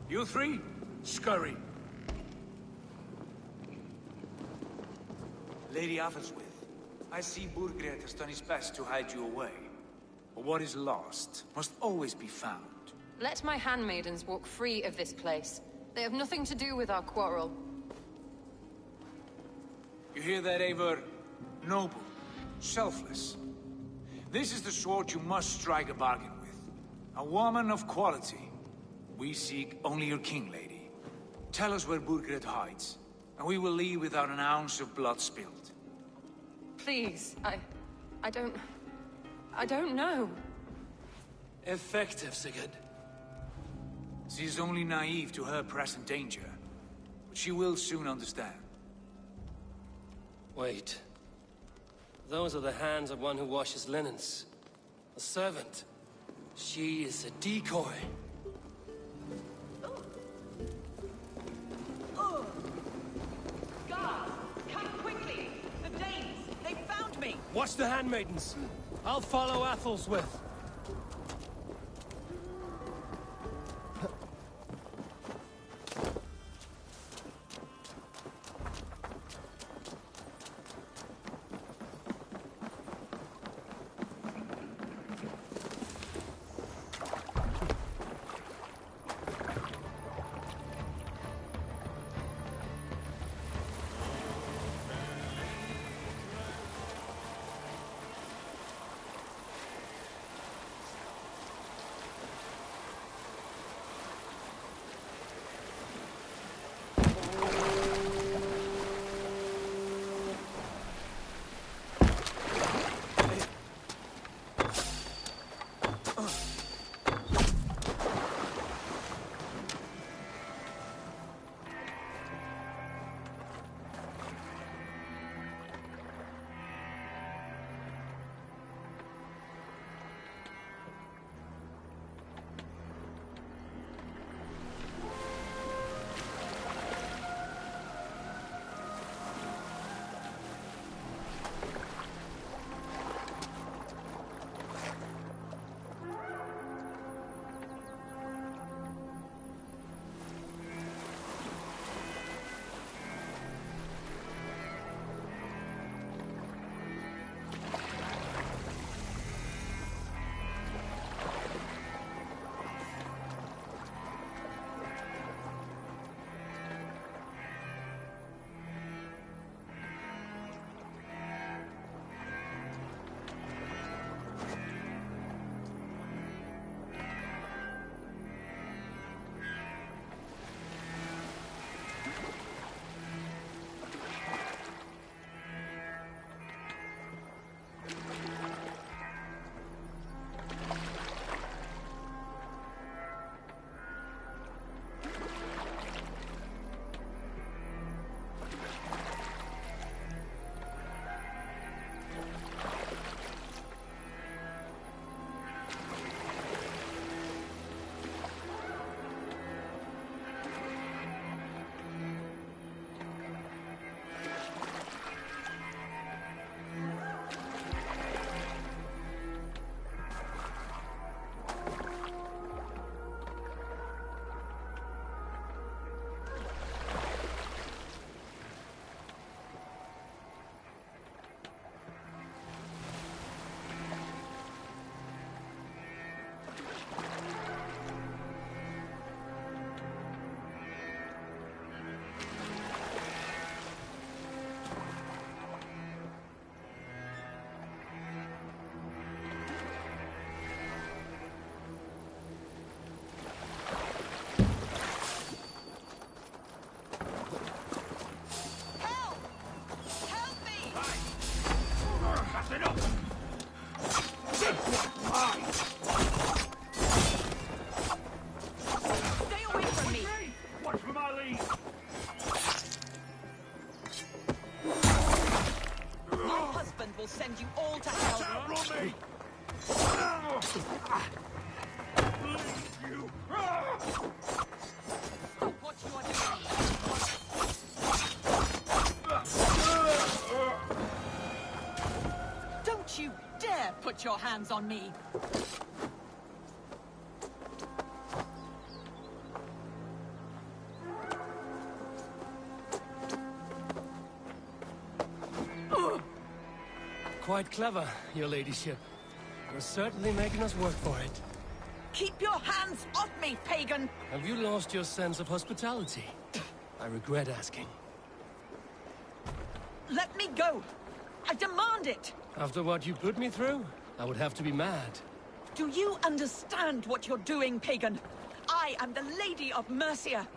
Speaker 5: You three, scurry. Lady Athelswith, I see Burgred has done his best to hide you away. But what is lost must always be found.
Speaker 16: Let my handmaidens walk free of this place. They have nothing to do with our quarrel.
Speaker 5: You hear that, Eivor? Noble, selfless. This is the sword you must strike a bargain with. A woman of quality. We seek only your king, lady. Tell us where Burgred hides, and we will leave without an ounce of blood spilled.
Speaker 16: Please, I don't know.
Speaker 11: Effective, Sigurd.
Speaker 5: She is only naive to her present danger, but she will soon understand.
Speaker 2: Wait. Those are the hands of one who washes linens. A servant.
Speaker 11: She is a decoy.
Speaker 17: Guards, come quickly! The Danes, they found me!
Speaker 11: Watch the handmaidens. I'll follow Athel's.
Speaker 17: Put your hands on me!
Speaker 11: Quite clever, your ladyship. You're certainly making us work for it.
Speaker 17: Keep your hands off me, pagan!
Speaker 11: Have you lost your sense of hospitality? I regret asking.
Speaker 17: Let me go! I demand it!
Speaker 11: After what you put me through, I would have to be mad.
Speaker 17: Do you understand what you're doing, pagan? I am the Lady of Mercia.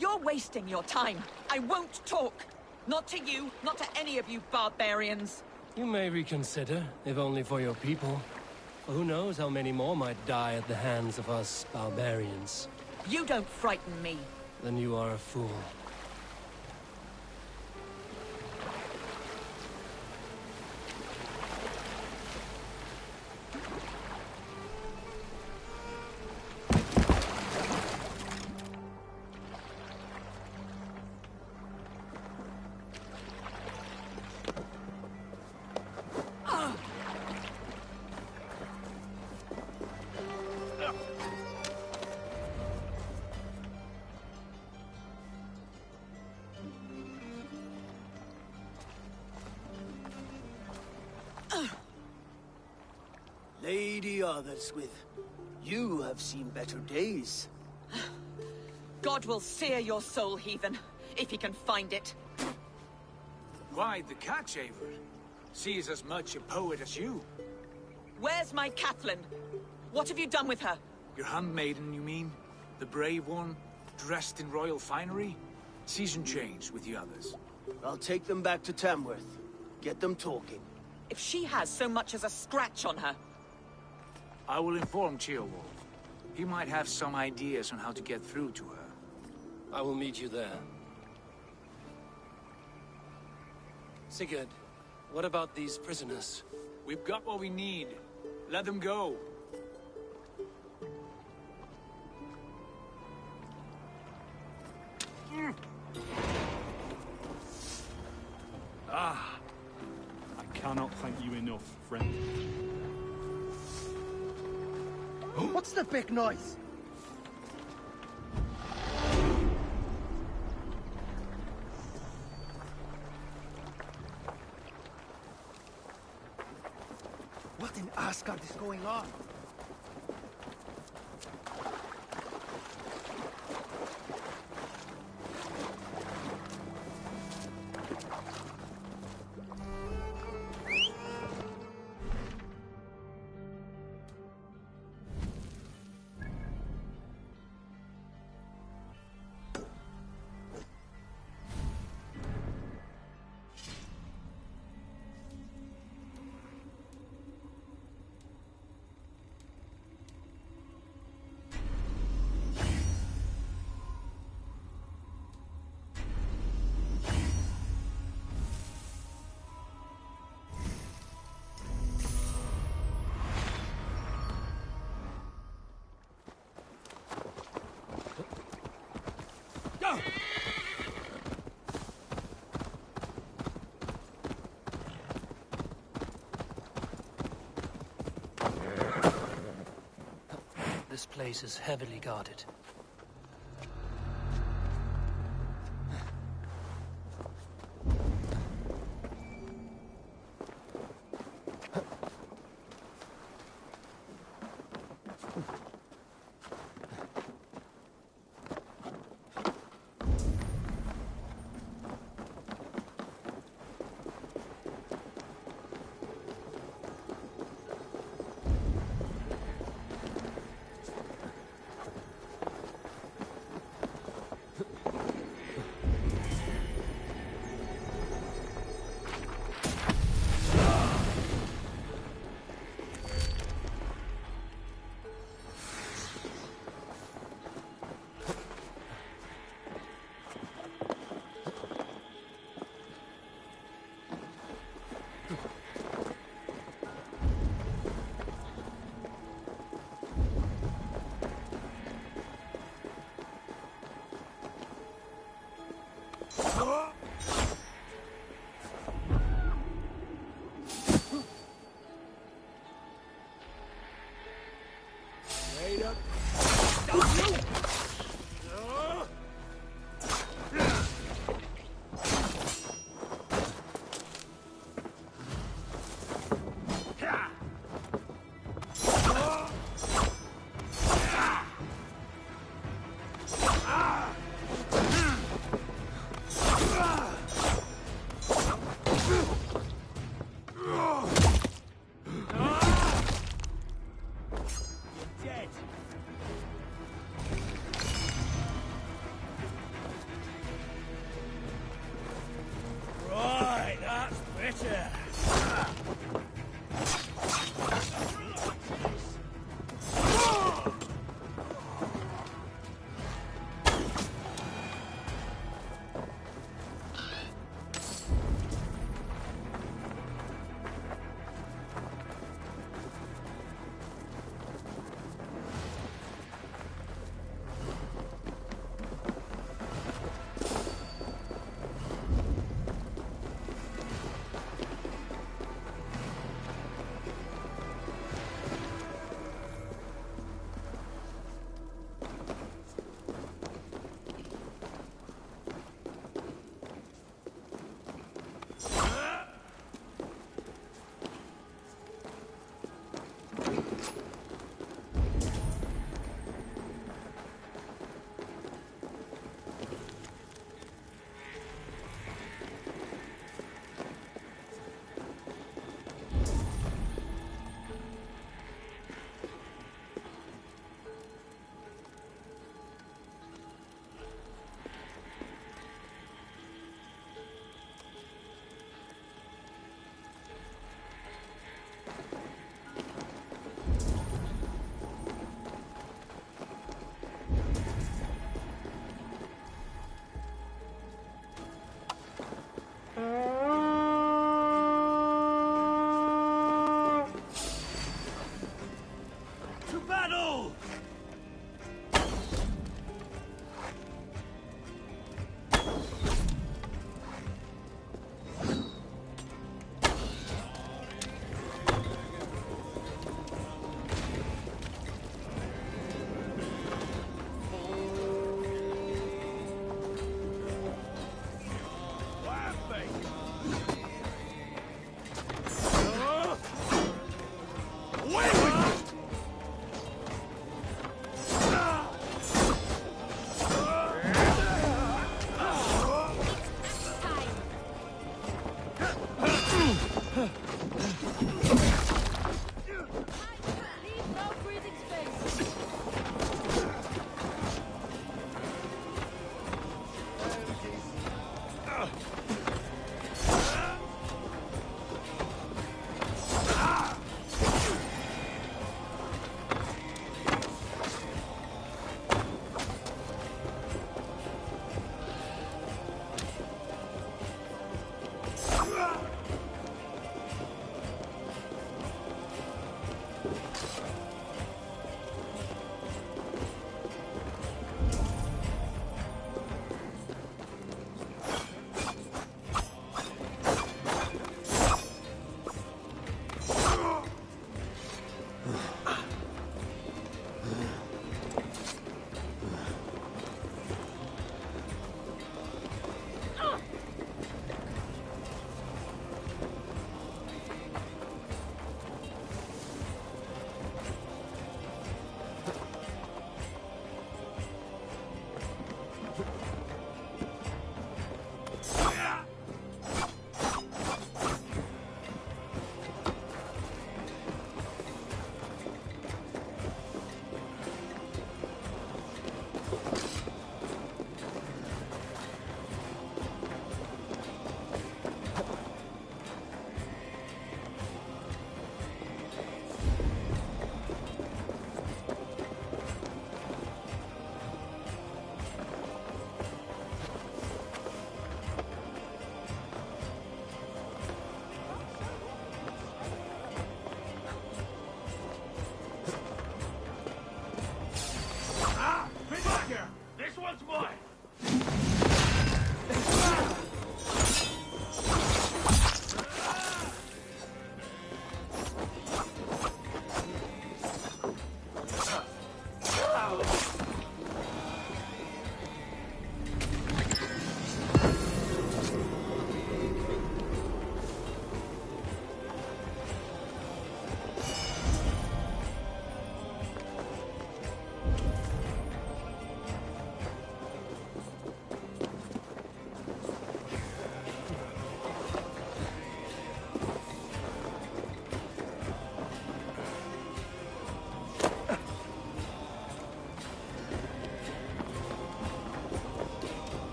Speaker 17: You're wasting your time. I won't talk. Not to you, not to any of you barbarians.
Speaker 11: You may reconsider, if only for your people. For who knows how many more might die at the hands of us barbarians.
Speaker 17: You don't frighten me.
Speaker 11: Then you are a fool.
Speaker 1: Lady Otherswith, you have seen better days.
Speaker 17: God will sear your soul, heathen, if he can find it.
Speaker 5: Why the catch, Eivor? She is as much a poet as you.
Speaker 17: Where's my Catelyn? What have you done with her?
Speaker 5: Your handmaiden, you mean? The brave one, dressed in royal finery? Season change with the others.
Speaker 1: I'll take them back to Tamworth. Get them talking.
Speaker 17: If she has so much as a scratch on her...
Speaker 5: I will inform Ceolwulf. He might have some ideas on how to get through to her.
Speaker 11: I will meet you there. Sigurd, what about these prisoners?
Speaker 5: We've got what we need. Let them go.
Speaker 18: Ah! I cannot thank you enough, friend.
Speaker 1: What's the big noise? What in Asgard is going on?
Speaker 11: This place is heavily guarded.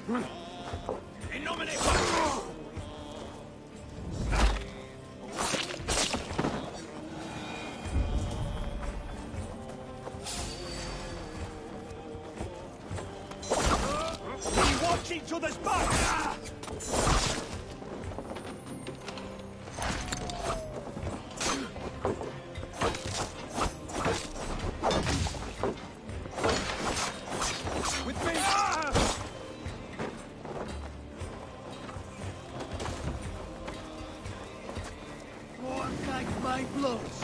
Speaker 3: In nomine Patris!
Speaker 13: Be watching to the back!
Speaker 5: With me!
Speaker 1: More like my blows.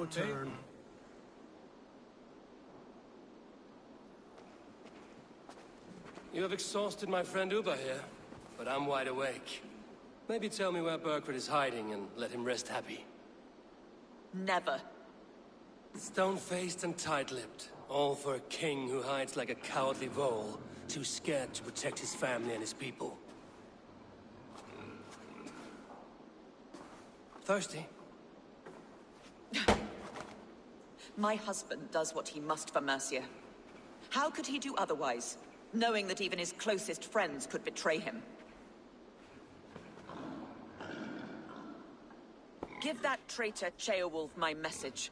Speaker 1: turn.
Speaker 11: You have exhausted my friend Uba here, but I'm wide awake. Maybe tell me where Burkred is hiding and let him rest happy.
Speaker 17: Never.
Speaker 11: Stone-faced and tight-lipped. All for a king who hides like a cowardly vole, too scared to protect his family and his people. Thirsty?
Speaker 17: My husband does what he must for Mercia. How could he do otherwise, knowing that even his closest friends could betray him? Give that traitor Ceolwulf my message.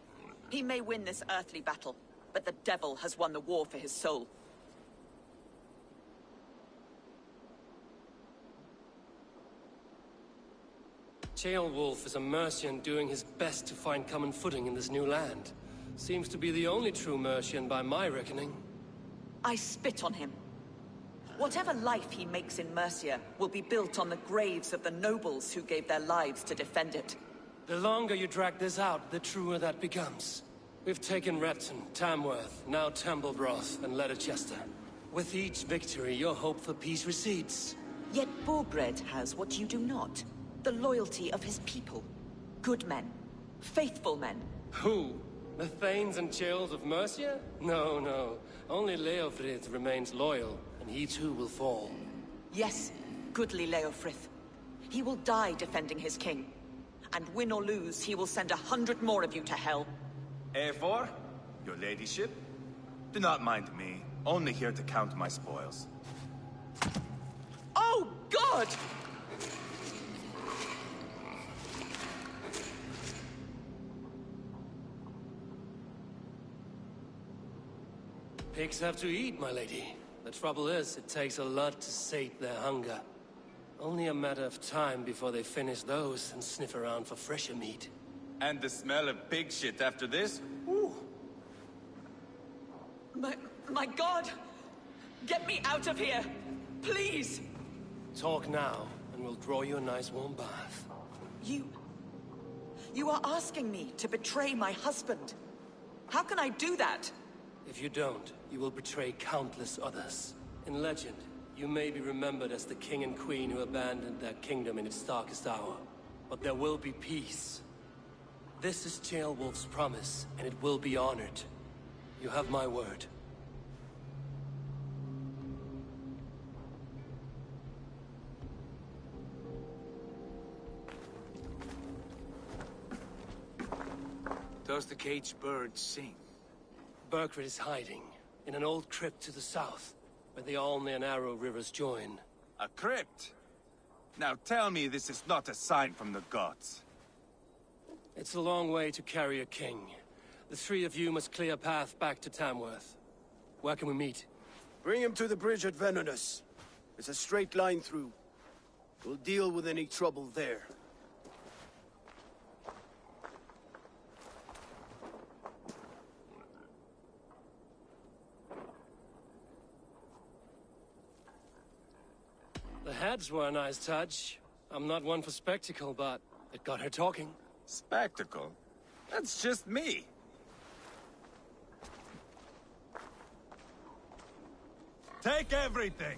Speaker 17: He may win this earthly battle, but the devil has won the war for his soul.
Speaker 11: Ceolwulf is a Mercian doing his best to find common footing in this new land. Seems to be the only true Mercian by my reckoning.
Speaker 17: I spit on him. Whatever life he makes in Mercia will be built on the graves of the nobles who gave their lives to defend it.
Speaker 11: The longer you drag this out, the truer that becomes. We've taken Repton, Tamworth, now Temblebroth, and Letterchester. With each victory, your hope for peace recedes.
Speaker 17: Yet Borgred has what you do not. The loyalty of his people. Good men. Faithful men.
Speaker 11: Who? The Thanes and Chills of Mercia? No, no. Only Leofrith remains loyal, and he too will fall.
Speaker 17: Yes, goodly Leofrith. He will die defending his king. And win or lose, he will send 100 more of you to hell.
Speaker 3: Eivor, your ladyship? Do not mind me. Only here to count my spoils.
Speaker 17: Oh, God!
Speaker 11: Pigs have to eat, my lady. The trouble is, it takes a lot to sate their hunger. Only a matter of time before they finish those and sniff around for fresher meat.
Speaker 3: And the smell of pig shit after this? Ooh.
Speaker 17: My God! Get me out of here! Please!
Speaker 11: Talk now, and we'll draw you a nice warm bath.
Speaker 17: You are asking me to betray my husband. How can I do that?
Speaker 11: If you don't, you will betray countless others. In legend, you may be remembered as the king and queen who abandoned their kingdom in its darkest hour. But there will be peace. This is Ceolwulf's promise, and it will be honored. You have my word.
Speaker 3: Does the caged bird sing?
Speaker 11: Burkred is hiding in an old crypt to the south, where the Alne and Arrow rivers join.
Speaker 3: A crypt? Now tell me this is not a sign from the gods.
Speaker 11: It's a long way to carry a king. The three of you must clear a path back to Tamworth. Where can we meet?
Speaker 1: Bring him to the bridge at Venonus. It's a straight line through. We'll deal with any trouble there.
Speaker 11: The heads were a nice touch. I'm not one for spectacle, but it got her talking.
Speaker 3: Spectacle? That's just me. Take everything!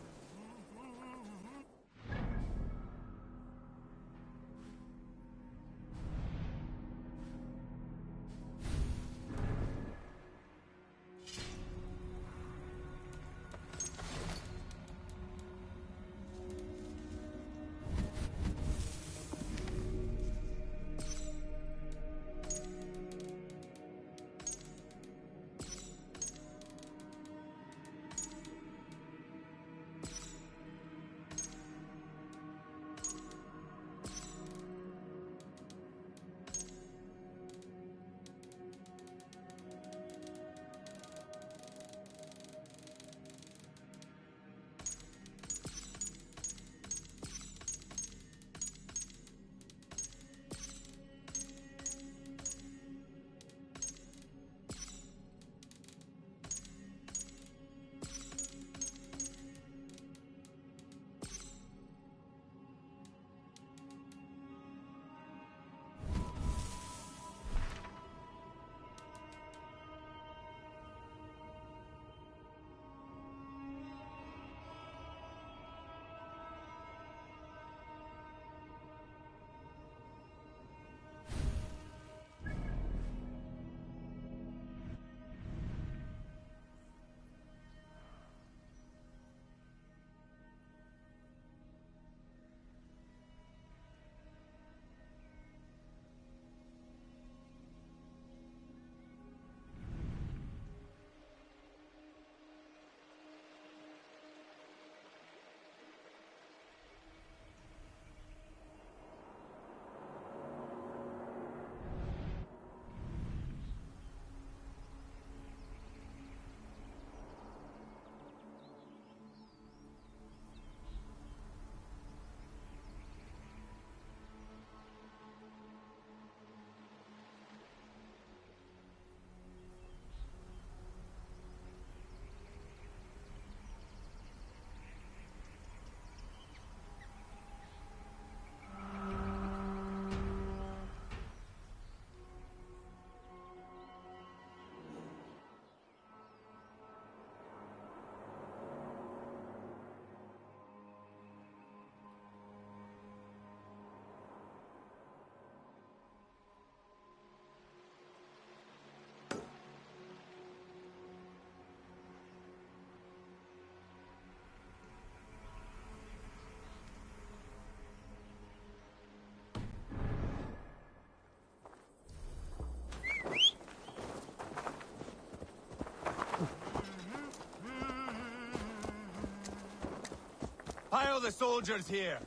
Speaker 3: Pile the soldiers here.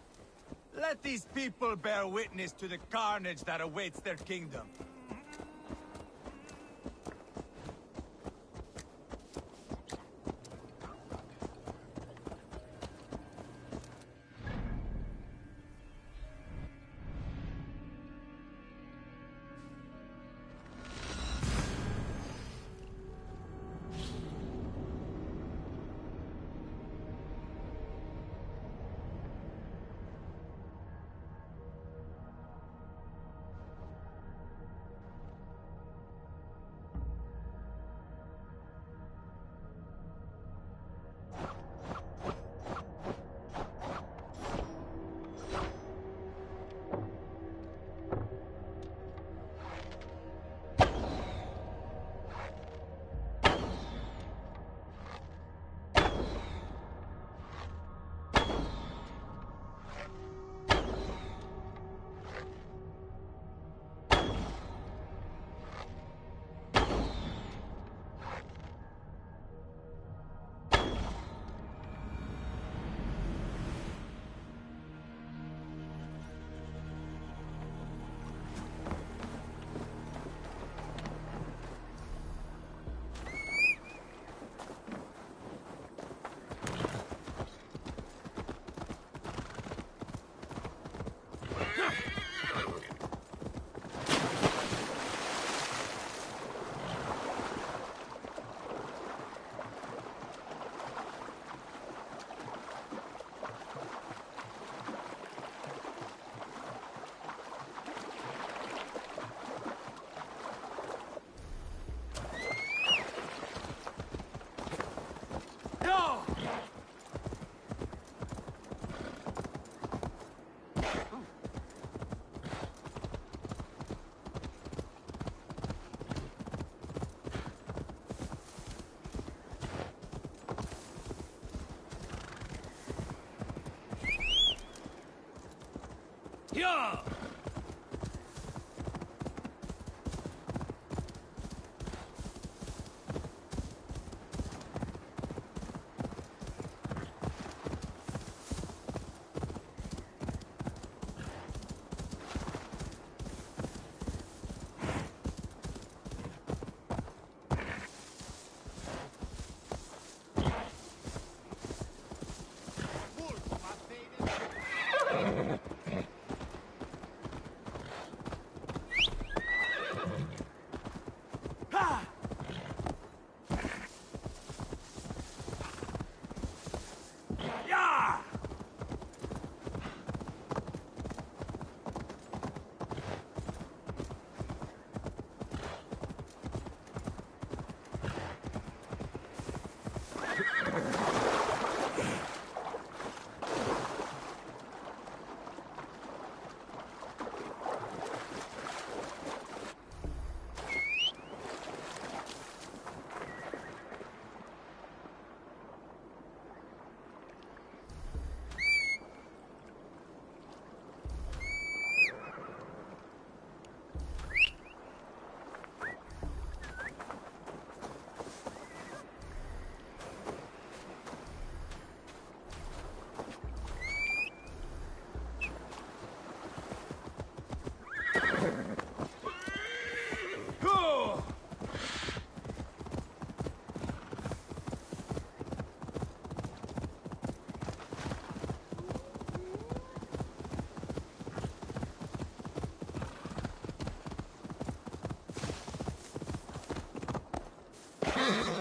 Speaker 3: Let these people bear witness to the carnage that awaits their kingdom.
Speaker 13: Yeah!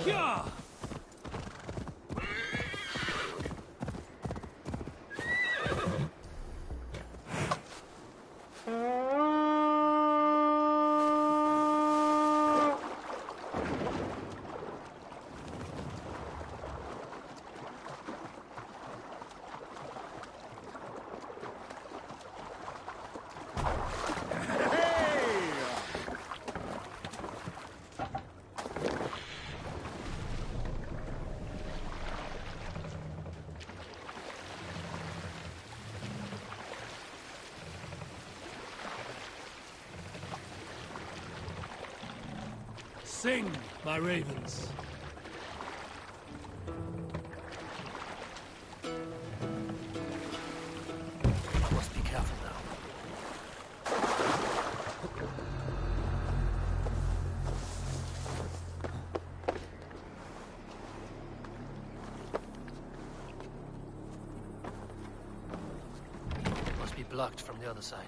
Speaker 13: Yeah! Sing, my ravens.
Speaker 2: blocked from the other side.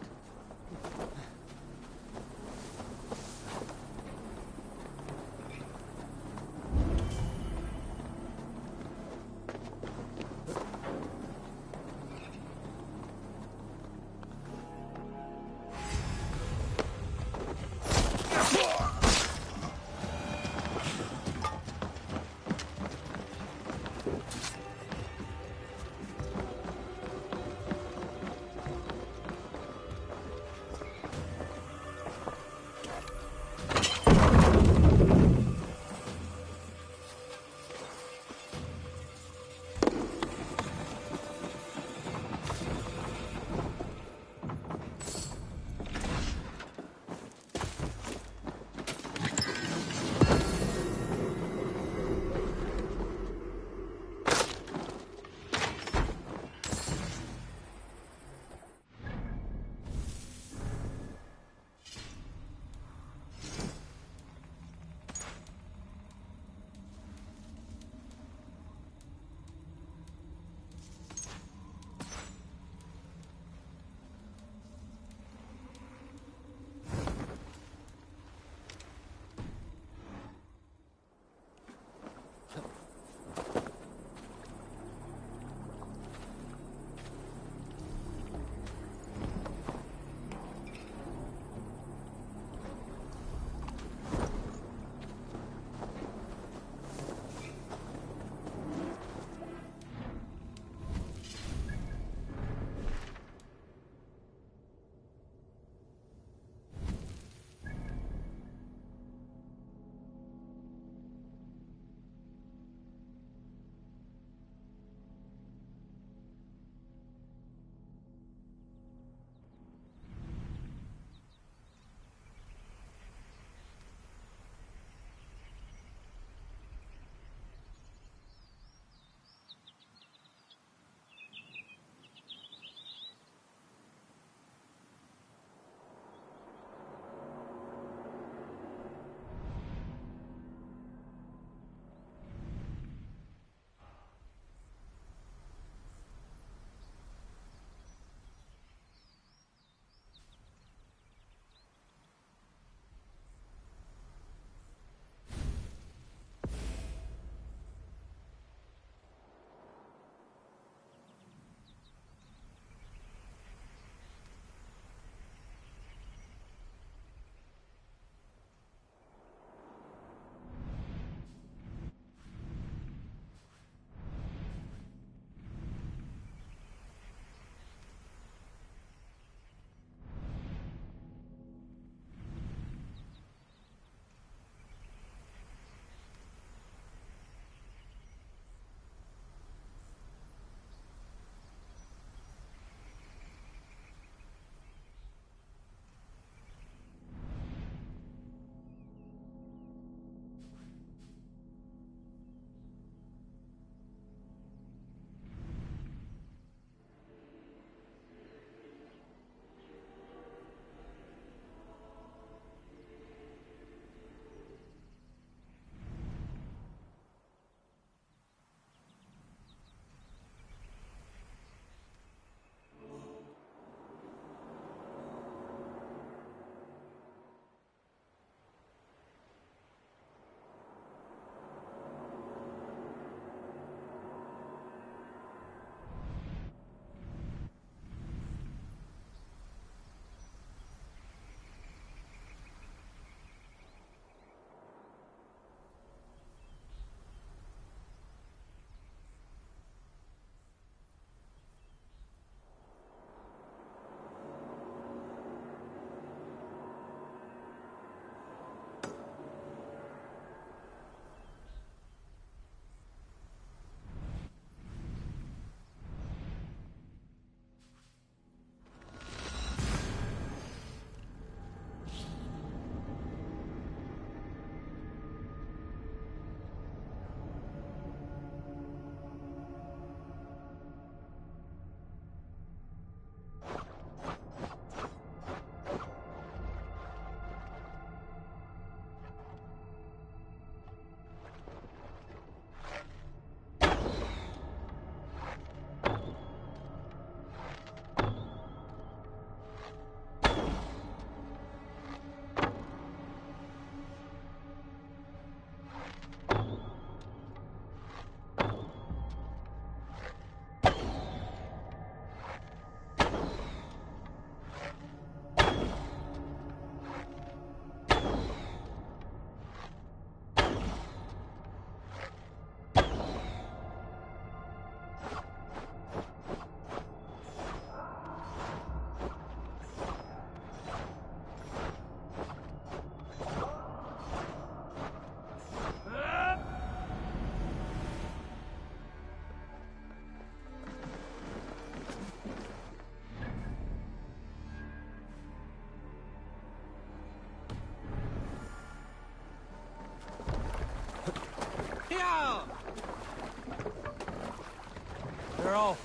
Speaker 5: They're off.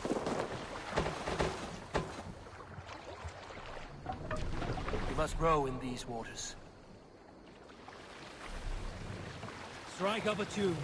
Speaker 2: We must row in these waters.
Speaker 13: Strike up a tune.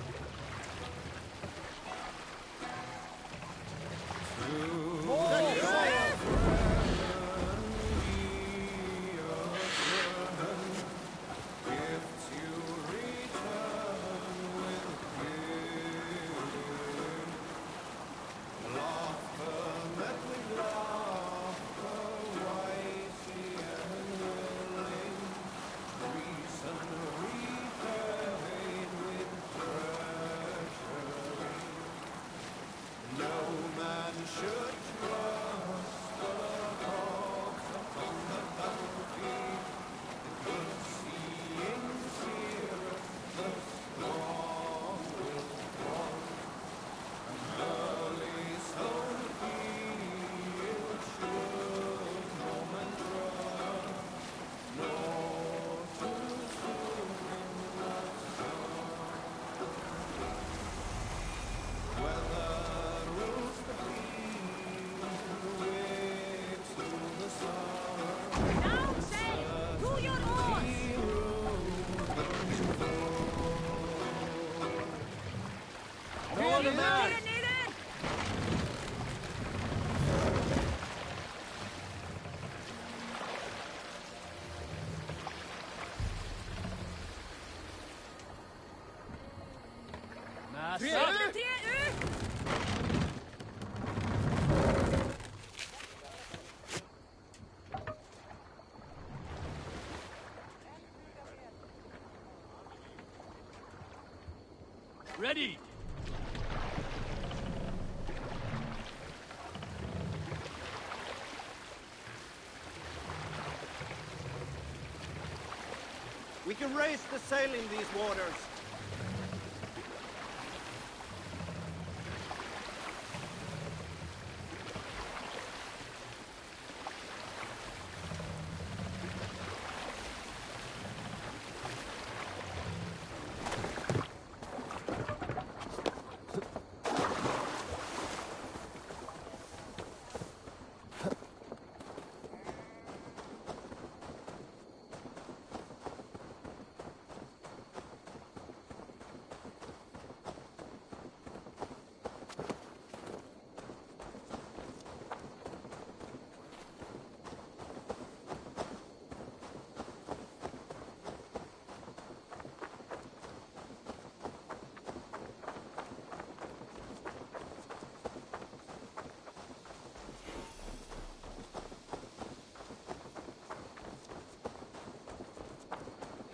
Speaker 13: Ready!
Speaker 14: We can raise the sail in these waters.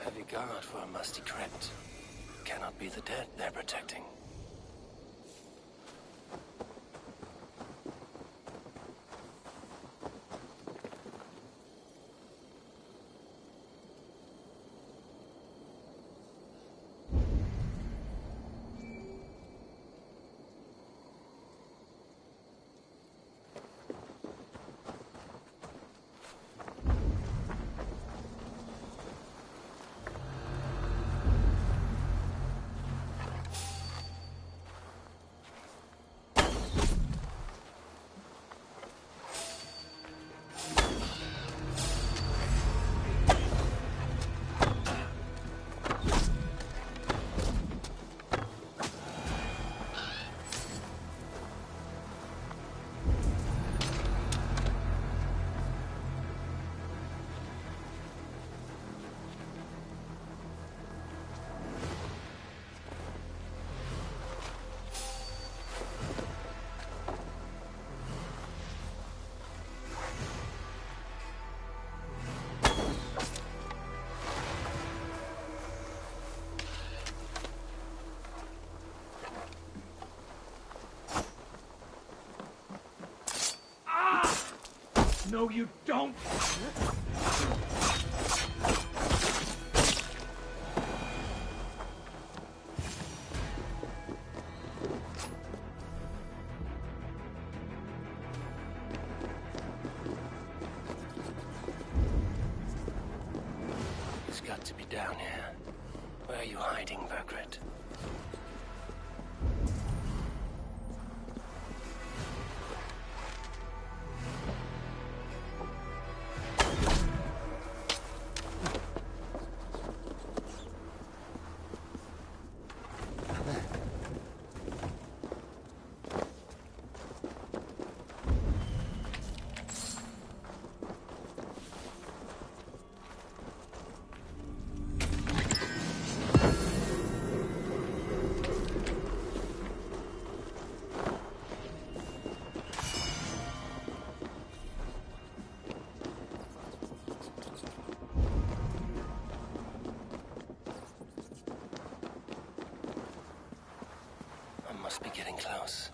Speaker 2: Heavy guard for a musty crypt. Cannot be the dead they're protecting.
Speaker 13: No, you don't!
Speaker 2: He's got to be down here. Where are you hiding, Vergrit? must be getting close.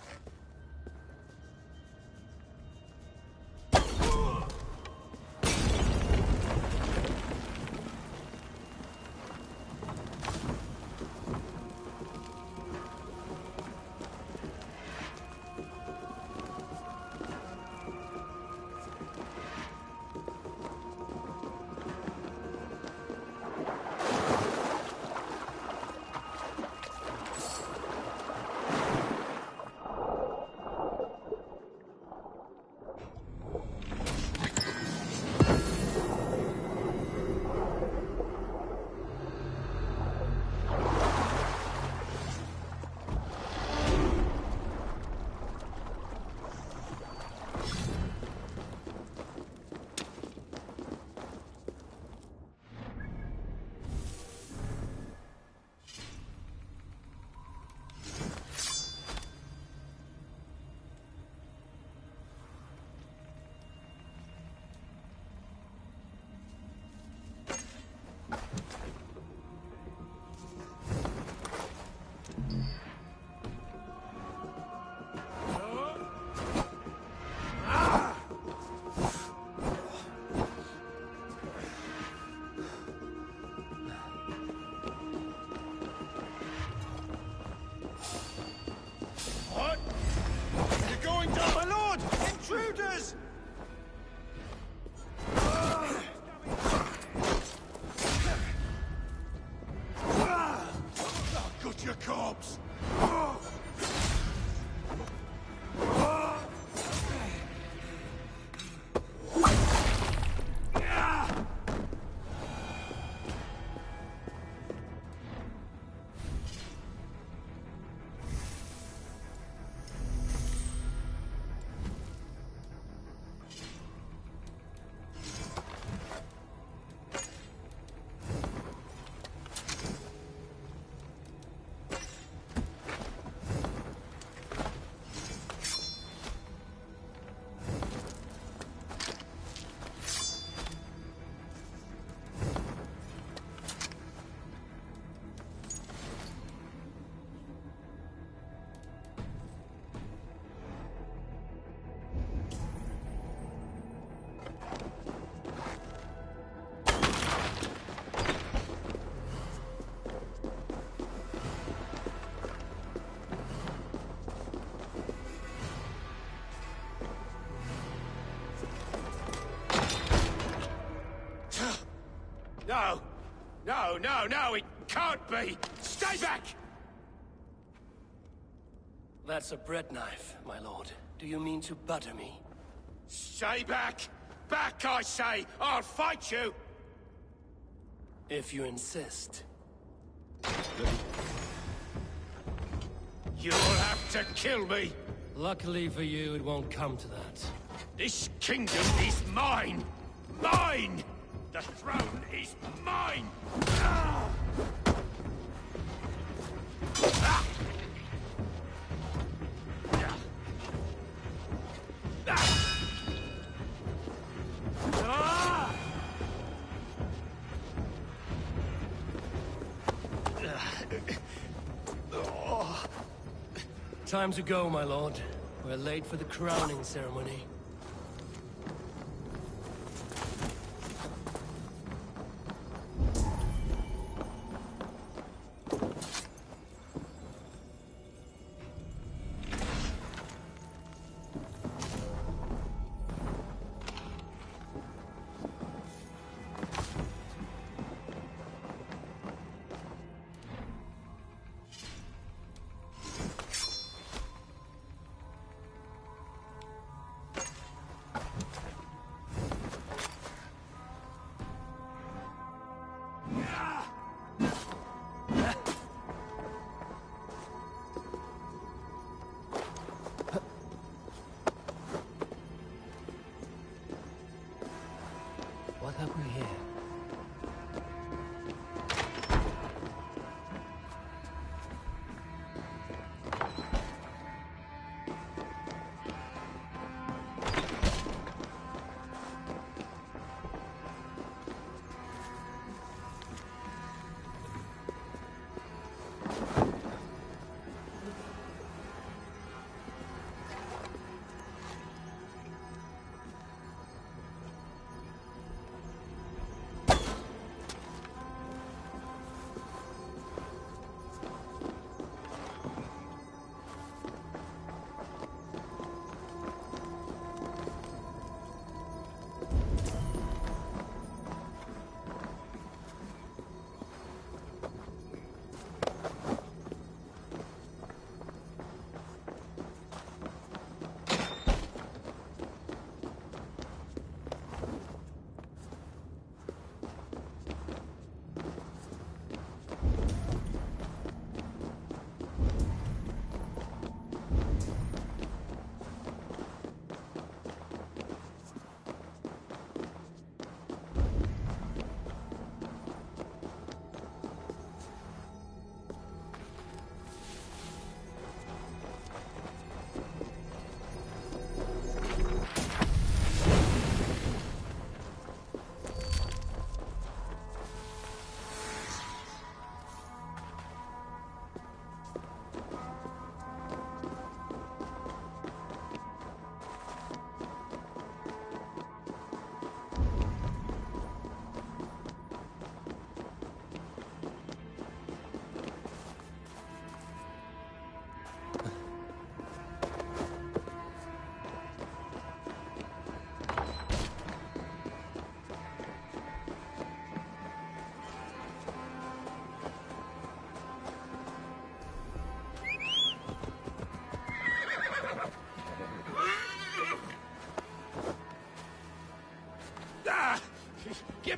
Speaker 6: No! No, no, no, it can't be! Stay back!
Speaker 2: That's a bread knife, my lord. Do you mean to butter me?
Speaker 6: Stay back! Back, I say! I'll fight you!
Speaker 2: If you insist.
Speaker 6: You'll have to kill me!
Speaker 2: Luckily for you, it won't come to that.
Speaker 6: This kingdom is mine! Mine! The throne is mine! Ah! Ah!
Speaker 2: Time to go, my lord. We're late for the crowning ceremony.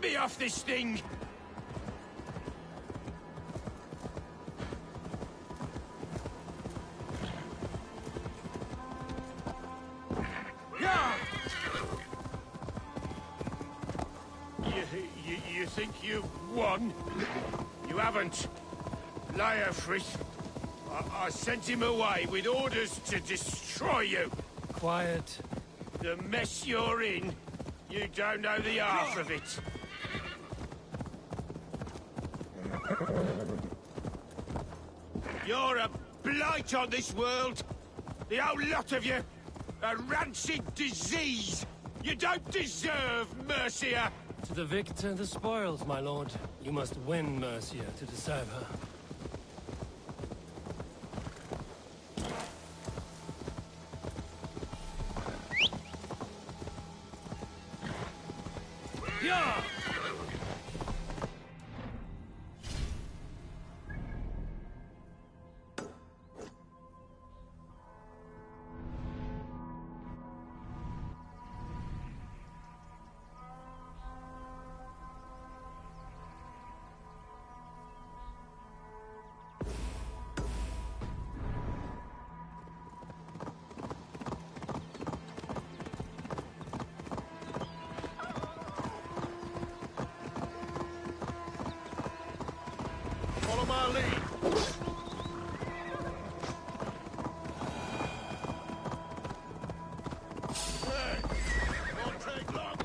Speaker 6: Get me off this thing! You think you've won? You haven't. Leofrith. I sent him away with orders to destroy you.
Speaker 2: Quiet.
Speaker 6: The mess you're in, you don't know the half of it. You're a blight on this world. The whole lot of you. A rancid disease. You don't deserve Mercia.
Speaker 2: To the victor, the spoils, my lord. You must win Mercia to deserve her.
Speaker 6: Yeah!
Speaker 15: Follow my lead. Hey, won't take long.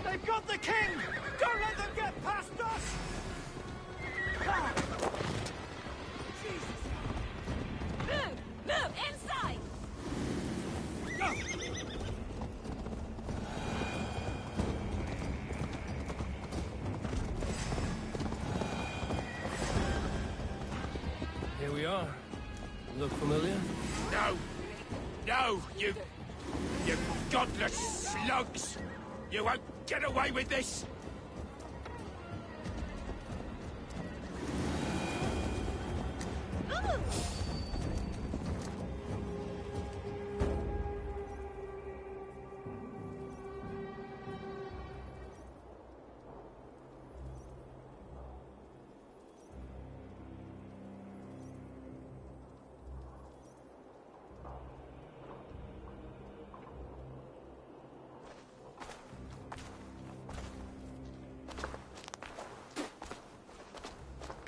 Speaker 14: They've got the king! Don't let them get past us! Ah!
Speaker 8: Move! Move! Inside!
Speaker 2: Here we are. Look familiar?
Speaker 6: No! No, you godless slugs! You won't get away with this!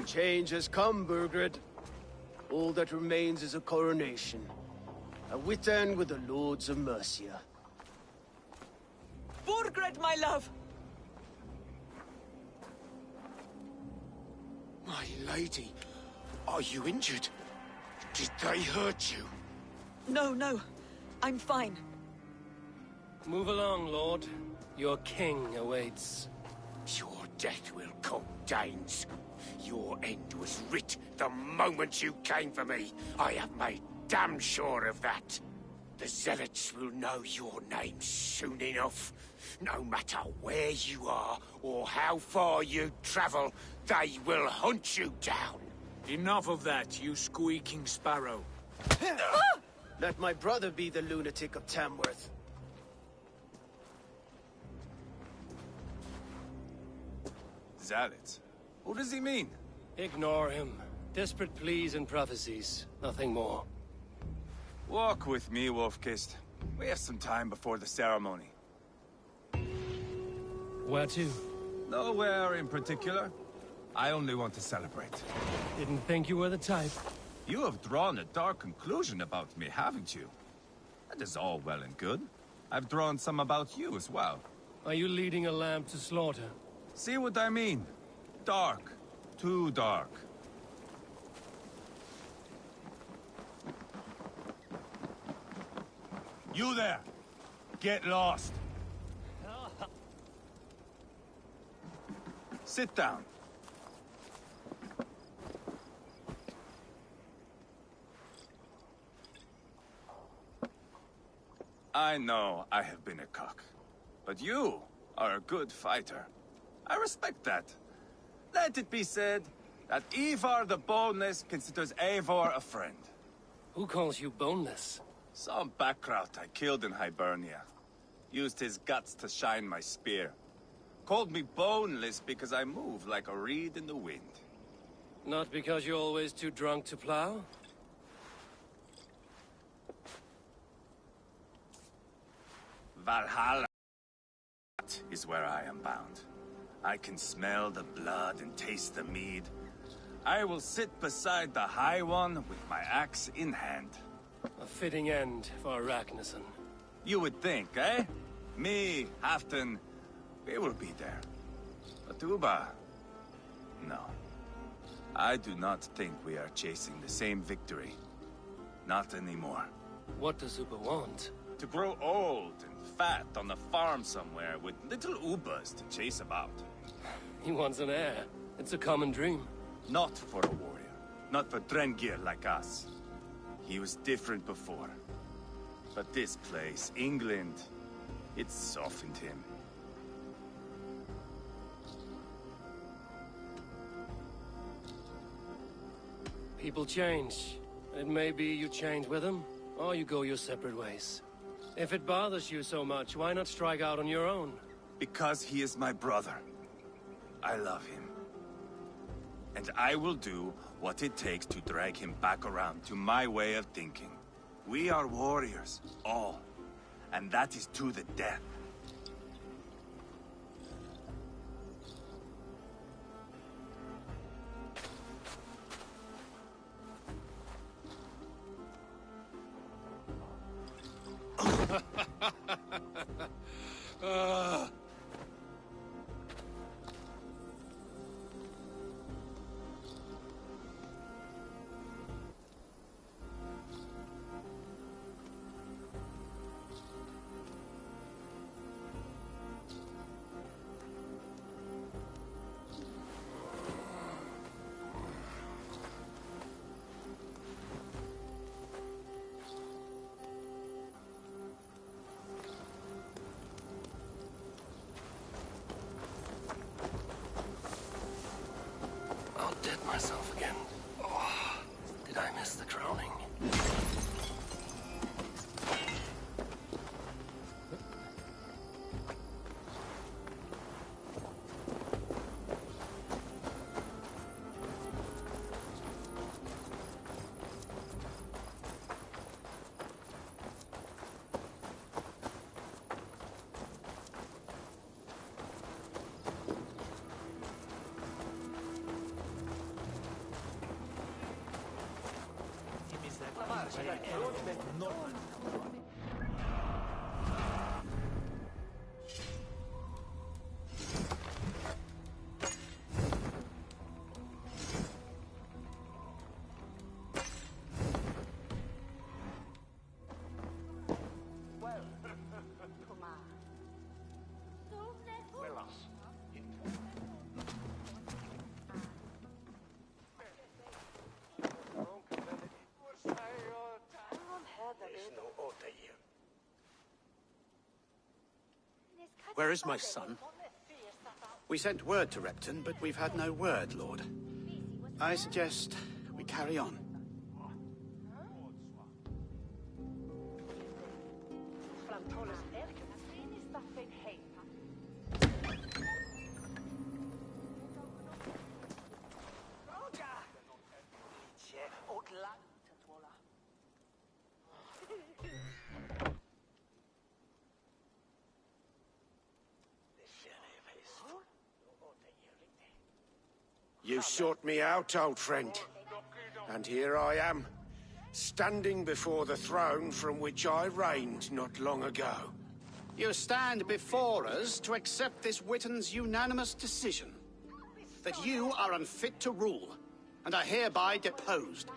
Speaker 1: Change has come, Burgred. All that remains is a coronation. A Witan with the Lords of Mercia.
Speaker 17: Burgred, my love!
Speaker 6: My lady, are you injured? Did they hurt you?
Speaker 17: No, no. I'm fine.
Speaker 2: Move along, lord. Your king awaits.
Speaker 6: Your death will come, Danes. Your end was writ the moment you came for me. I have made damn sure of that. The Zealots will know your name soon enough. No matter where you are or how far you travel, they will hunt you down.
Speaker 5: Enough of that, you squeaking sparrow.
Speaker 1: Let my brother be the lunatic of Tamworth.
Speaker 3: Zealots? What does he mean?
Speaker 2: Ignore him. Desperate pleas and prophecies. Nothing more.
Speaker 3: Walk with me, Wolfkist. We have some time before the ceremony.
Speaker 2: Where to?
Speaker 3: Nowhere in particular. I only want to celebrate.
Speaker 2: Didn't think you were the type.
Speaker 3: You have drawn a dark conclusion about me, haven't you? That is all well and good. I've drawn some about you as well.
Speaker 2: Are you leading a lamb to slaughter?
Speaker 3: See what I mean? Dark. Too dark. You there! Get lost! Sit down. I know I have been a cock, but you are a good fighter. I respect that. Let it be said that Ivar the Boneless considers Eivor a friend.
Speaker 11: Who calls you boneless?
Speaker 3: Some backrout I killed in Hibernia. Used his guts to shine my spear. Called me boneless because I move like a reed in the wind.
Speaker 11: Not because you're always too drunk to plow?
Speaker 3: Valhalla is where I am bound. I can smell the blood and taste the mead. I will sit beside the High One with my axe in hand.
Speaker 11: A fitting end for Ragnarsson.
Speaker 3: You would think, eh? Me, Halfdan, we will be there. But Uba, no. I do not think we are chasing the same victory. Not anymore.
Speaker 11: What does Uba want?
Speaker 3: To grow old and fat on a farm somewhere with little Ubas to chase about.
Speaker 11: He wants an heir. It's a common dream.
Speaker 3: Not for a warrior. Not for Drengir like us. He was different before. But this place, England, it softened him.
Speaker 11: People change. It may be you change with them, or you go your separate ways. If it bothers you so much, why not strike out on your own?
Speaker 3: Because he is my brother. I love him. And I will do what it takes to drag him back around to my way of thinking. We are warriors, all. And that is to the death.
Speaker 2: I'll dead myself again. Oh, did I miss the crowning?
Speaker 19: Where is my son? We sent word to Repton, but we've had no word, Lord. I suggest we carry on.
Speaker 20: You sought me out, old friend. And here I am, standing before the throne from which I reigned not long ago.
Speaker 19: You stand before us to accept this Witten's unanimous decision. That you are unfit to rule, and are hereby deposed.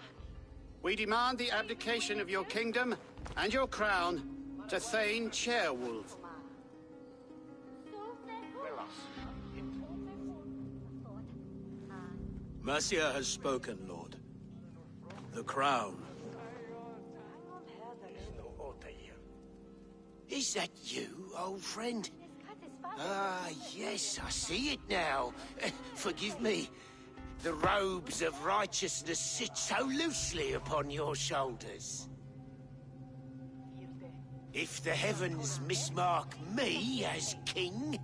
Speaker 19: We demand the abdication of your kingdom and your crown, to Thane Chairwolf. Mercia has spoken, Lord. The crown.
Speaker 20: Is that you, old friend? Ah, yes, I see it now. Forgive me. The robes of righteousness sit so loosely upon your shoulders. If the heavens mismark me as king,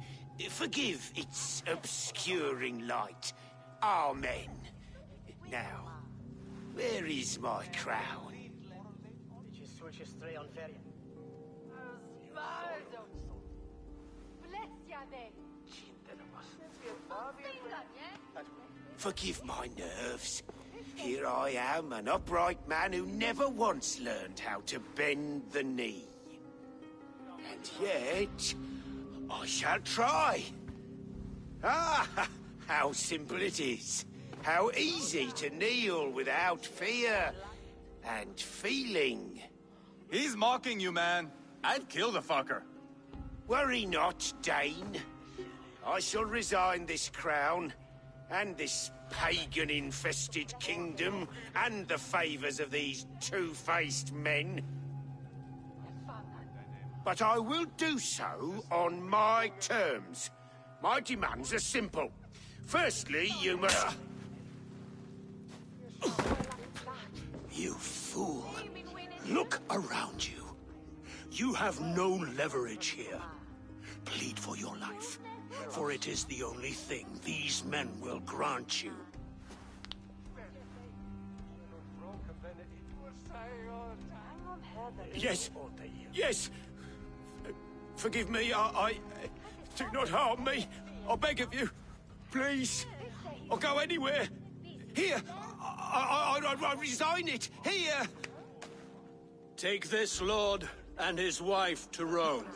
Speaker 20: forgive its obscuring light. Amen. Now, where is my crown? Forgive my nerves. Here I am, an upright man who never once learned how to bend the knee. And yet, I shall try. Ah, how simple it is. How easy to kneel without fear and feeling.
Speaker 3: He's mocking you, man. I'd kill the fucker.
Speaker 20: Worry not, Dane. I shall resign this crown, and this pagan-infested kingdom, and the favors of these two-faced men. But I will do so on my terms. My demands are simple. Firstly, you must...
Speaker 9: You fool. Look around you. You have no leverage here. Plead for your life, for it is the only thing these men will grant you.
Speaker 20: Yes. Yes. Forgive me, I... Do not harm me. I beg of you. Please. I'll go anywhere. Here. I resign it. Here.
Speaker 9: Take this lord and his wife to Rome.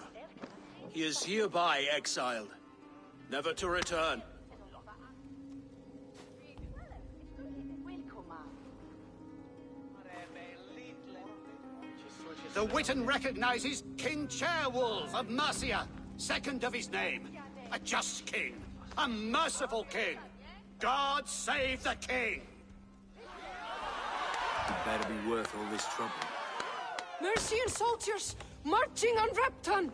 Speaker 9: He is hereby exiled, never to return.
Speaker 19: The Witan recognizes King Chairwolf of Mercia, second of his name. A just king, a merciful king. God save the king!
Speaker 21: It better be worth all this trouble.
Speaker 10: Mercian soldiers marching on Repton!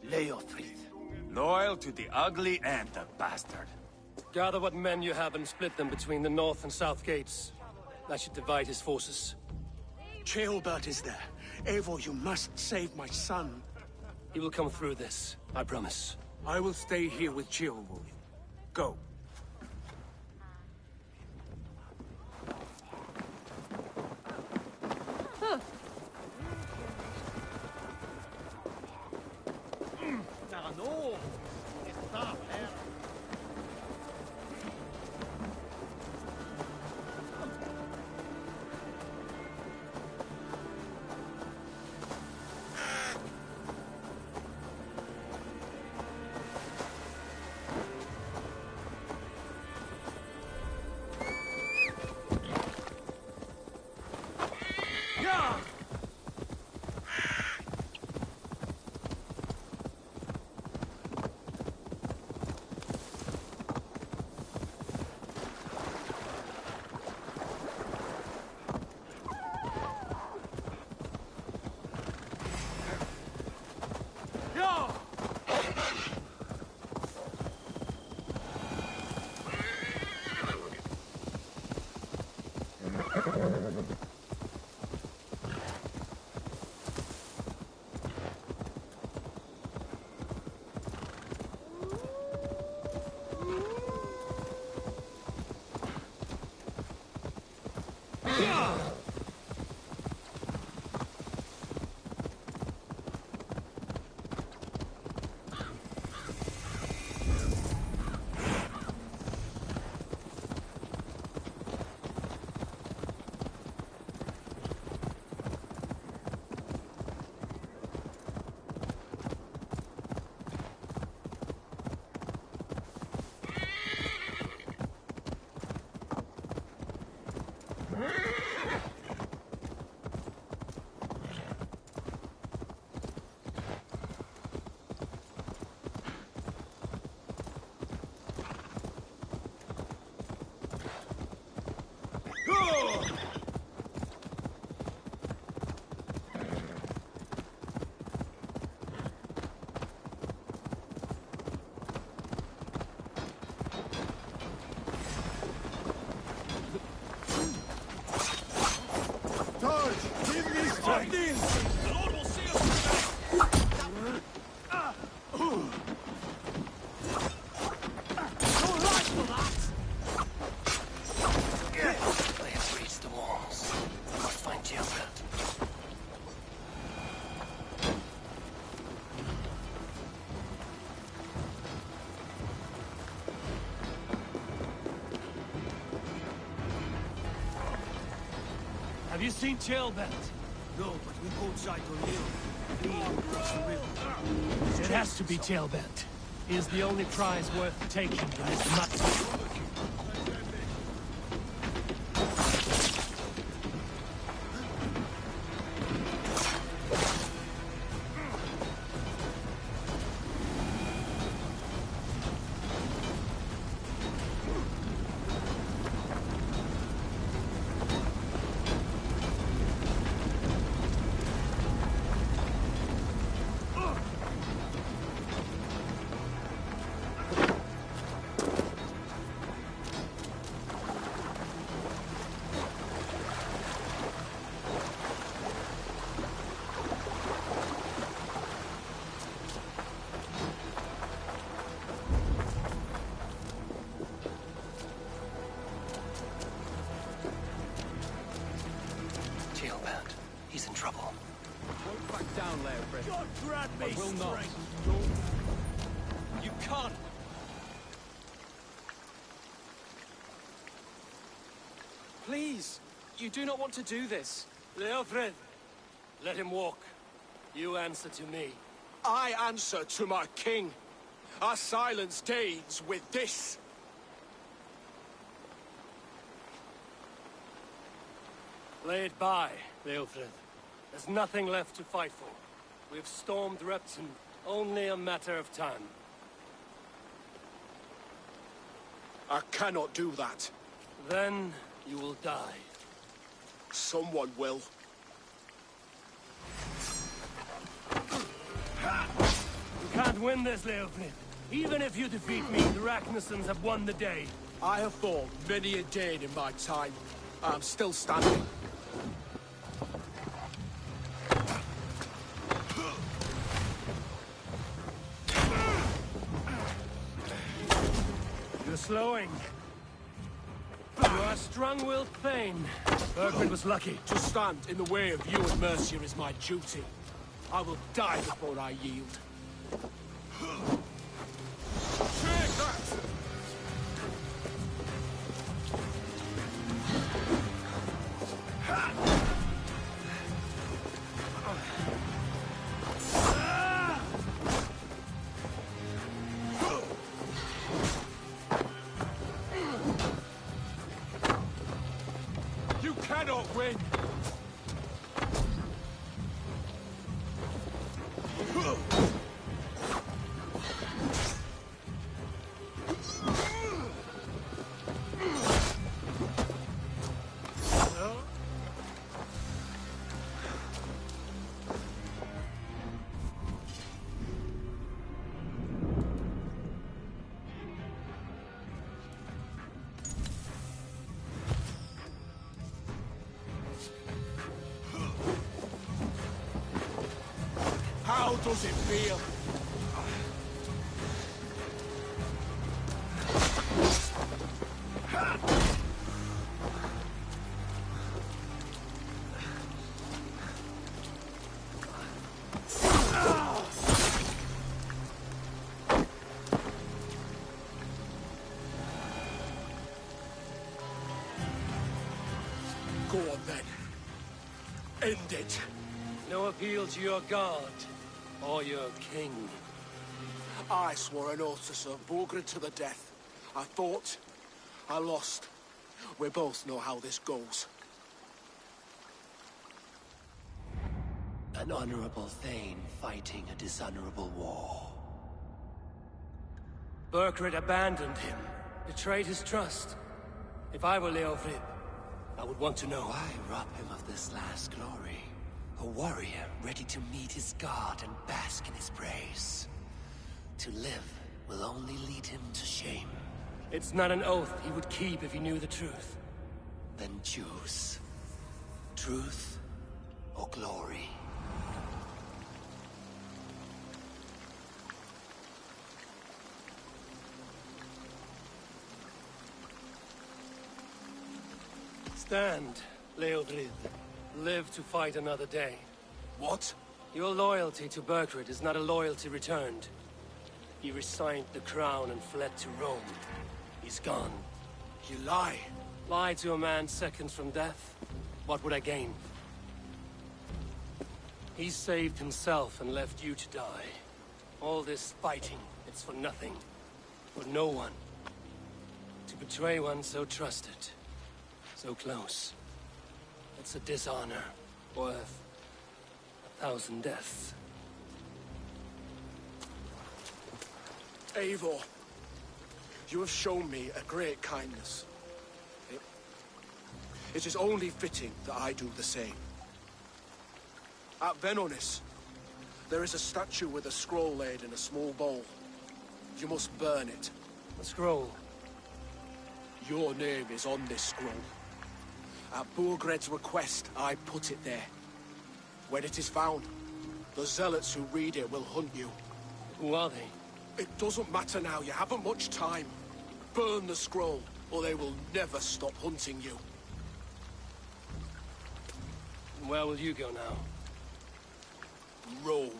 Speaker 3: Leofrith, loyal to the ugly and the bastard.
Speaker 11: Gather what men you have and split them between the north and south gates. That should divide his forces.
Speaker 9: Ceolbert is there. Eivor, you must save my son.
Speaker 11: He will come through this, I promise.
Speaker 13: I will stay here with Ceolwulf. Go.
Speaker 15: The Lord will see us
Speaker 2: They have reached the walls. I must find Gilbert.
Speaker 1: Have you seen Tailbelt? No, but we both tried to live. Fleeing across the river. It has to be Tailbelt. He is the only prize worth taking in this matter.
Speaker 2: He's in trouble.
Speaker 18: Won't back down, Leofrid.
Speaker 1: God grant me
Speaker 18: I will not.
Speaker 1: strength.
Speaker 18: You can't. Please, you do not want to do this.
Speaker 11: Leofrid, let him walk. You answer to me.
Speaker 9: I answer to my king. I silence Danes with this.
Speaker 11: Lay it by, Leofrid. There's nothing left to fight for. We've stormed Repton. Only a matter of time.
Speaker 9: I cannot do that.
Speaker 11: Then you will die.
Speaker 9: Someone will.
Speaker 11: You can't win this, Leofrid. Even if you defeat me, the Ragnarsons have won the day.
Speaker 9: I have fought many a Dane in my time. I'm still standing.
Speaker 11: You're slowing. You are strong-willed Thane. Bergman was lucky.
Speaker 9: To stand in the way of you and Mercia is my duty. I will die before I yield. Take that! You cannot win! How does it feel? Go on then. End it.
Speaker 11: No appeal to your god. Or your king.
Speaker 9: I swore an oath to serve Borgred to the death. I fought. I lost. We both know how this goes.
Speaker 2: An honorable Thane fighting a dishonorable war.
Speaker 11: Berkred abandoned him. Betrayed his trust. If I were Leofrid, I would want to know.
Speaker 2: Why rob him of this last glory? A warrior ready to meet his god and bask in his praise. To live will only lead him to shame.
Speaker 11: It's not an oath he would keep if he knew the truth.
Speaker 2: Then choose. Truth
Speaker 20: or glory.
Speaker 11: Stand, Leofrid. Live to fight another day.
Speaker 20: What?
Speaker 11: Your loyalty to Burgred is not a loyalty returned. He resigned the crown and fled to Rome. He's gone.
Speaker 20: You lie.
Speaker 11: Lie to a man seconds from death? What would I gain? He saved himself and left you to die. All this fighting, it's for nothing. For no one. To betray one so trusted. So close. It's a dishonor worth 1,000 deaths.
Speaker 7: Eivor, you have shown me a great kindness. It is only fitting that I do the same. At Venonis, there is a statue with a scroll laid in a small bowl. You must burn it.
Speaker 11: A scroll?
Speaker 7: Your name is on this scroll. At Burgred's request, I put it there. When it is found, the zealots who read it will hunt you.
Speaker 11: Who are they?
Speaker 7: It doesn't matter now, you haven't much time. Burn the scroll, or they will never stop hunting you.
Speaker 11: Where will you go now?
Speaker 7: Rome.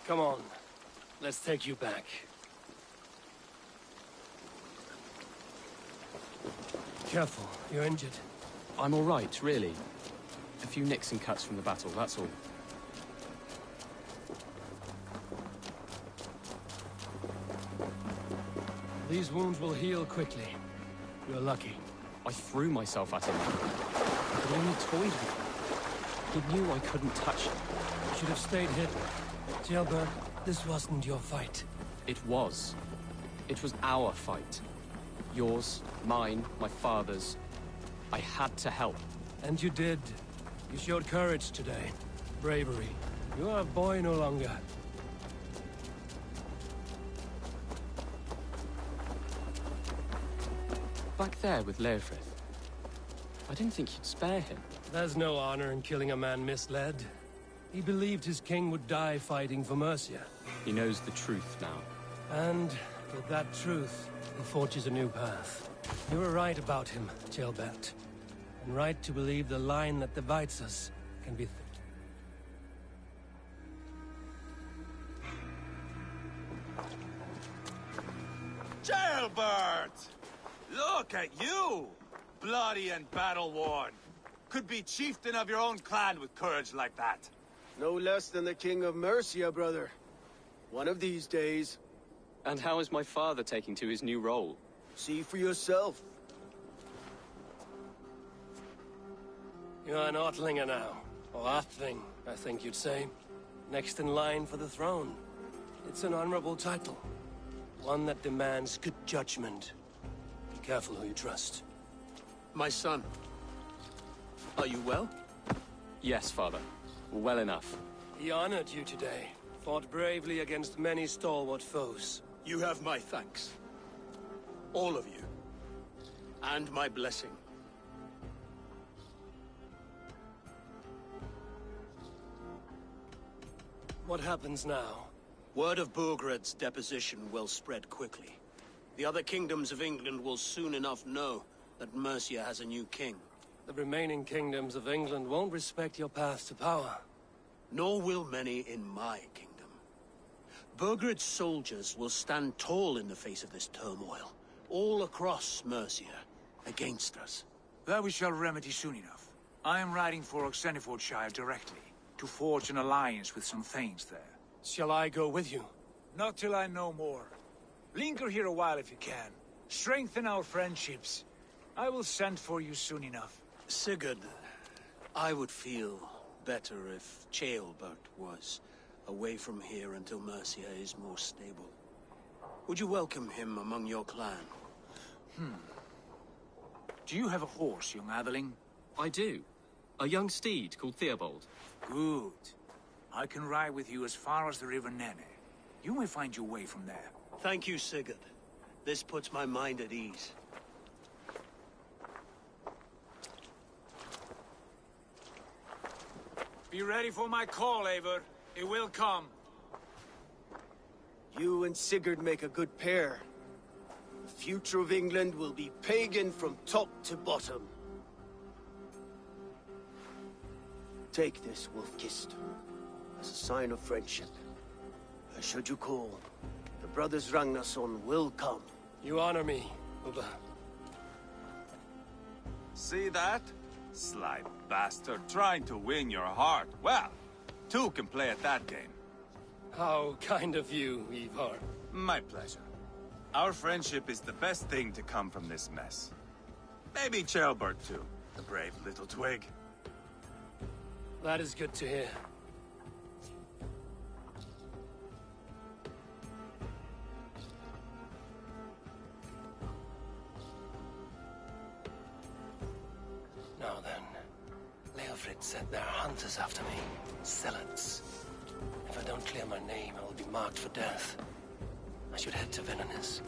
Speaker 11: Come on. Let's take you back. Careful, you're injured.
Speaker 4: I'm all right, really. A few nicks and cuts from the battle, that's all.
Speaker 11: These wounds will heal quickly. You're lucky.
Speaker 4: I threw myself at him. He only toyed with me. He knew I couldn't touch him.
Speaker 11: You should have stayed hidden. Jailbird, this wasn't your fight.
Speaker 4: It was. It was our fight. Yours, mine, my father's. I had to help.
Speaker 11: And you did. You showed courage today. Bravery. You are a boy no longer.
Speaker 4: Back there with Leofrid. I didn't think you'd spare him.
Speaker 11: There's no honor in killing a man misled. He believed his king would die fighting for Mercia.
Speaker 4: He knows the truth now.
Speaker 11: And with that truth, he forges a new path. You were right about him, Jailbert. And right to believe the line that divides us can be thick.
Speaker 3: Jailbert! Look at you! Bloody and battle-worn. Could be chieftain of your own clan with courage like that.
Speaker 1: No less than the king of Mercia, brother. One of these days.
Speaker 4: And how is my father taking to his new role?
Speaker 1: See for yourself.
Speaker 11: You're an Ortlinger now. Or Athling, I think you'd say. Next in line for the throne. It's an honorable title. One that demands good judgment. Be careful who you trust.
Speaker 9: My son. Are you well?
Speaker 4: Yes, father. Well enough.
Speaker 11: He honored you today. Fought bravely against many stalwart foes.
Speaker 9: You have my thanks. All of you. And my blessing.
Speaker 11: What happens now?
Speaker 9: Word of Burgred's deposition will spread quickly. The other kingdoms of England will soon enough know that Mercia has a new king.
Speaker 11: The remaining kingdoms of England won't respect your path to power.
Speaker 9: Nor will many in my kingdom. Burgred's soldiers will stand tall in the face of this turmoil, all across Mercia, against us.
Speaker 5: That we shall remedy soon enough. I am riding for Oxenfordshire directly, to forge an alliance with some thanes there.
Speaker 11: Shall I go with you?
Speaker 5: Not till I know more. Linger here a while if you can. Strengthen our friendships. I will send for you soon enough.
Speaker 9: Sigurd, I would feel better if Ceolbert was away from here until Mercia is more stable. Would you welcome him among your clan?
Speaker 5: Do you have a horse, young Atheling?
Speaker 4: I do. A young steed called Theobald.
Speaker 5: Good. I can ride with you as far as the River Nene.
Speaker 13: You may find your way from there.
Speaker 1: Thank you, Sigurd. This puts my mind at ease.
Speaker 5: Be ready for my call, Eivor. It will come.
Speaker 1: You and Sigurd make a good pair. The future of England will be pagan from top to bottom. Take this, Wolf-Kissed, as a sign of friendship. Should you call, the brothers Ragnarsson will come.
Speaker 2: You honor me, Ubba.
Speaker 12: See that? Sly bastard trying to win your heart. Well, two can play at that game.
Speaker 2: How kind of you, Ivar.
Speaker 12: My pleasure. Our friendship is the best thing to come from this mess. Maybe Ceolbert too, the brave little twig.
Speaker 2: That is good to hear. Now then, Leofrid said there are hunters after me. Zealots. If I don't clear my name, I will be marked for death. I should head to Villanis.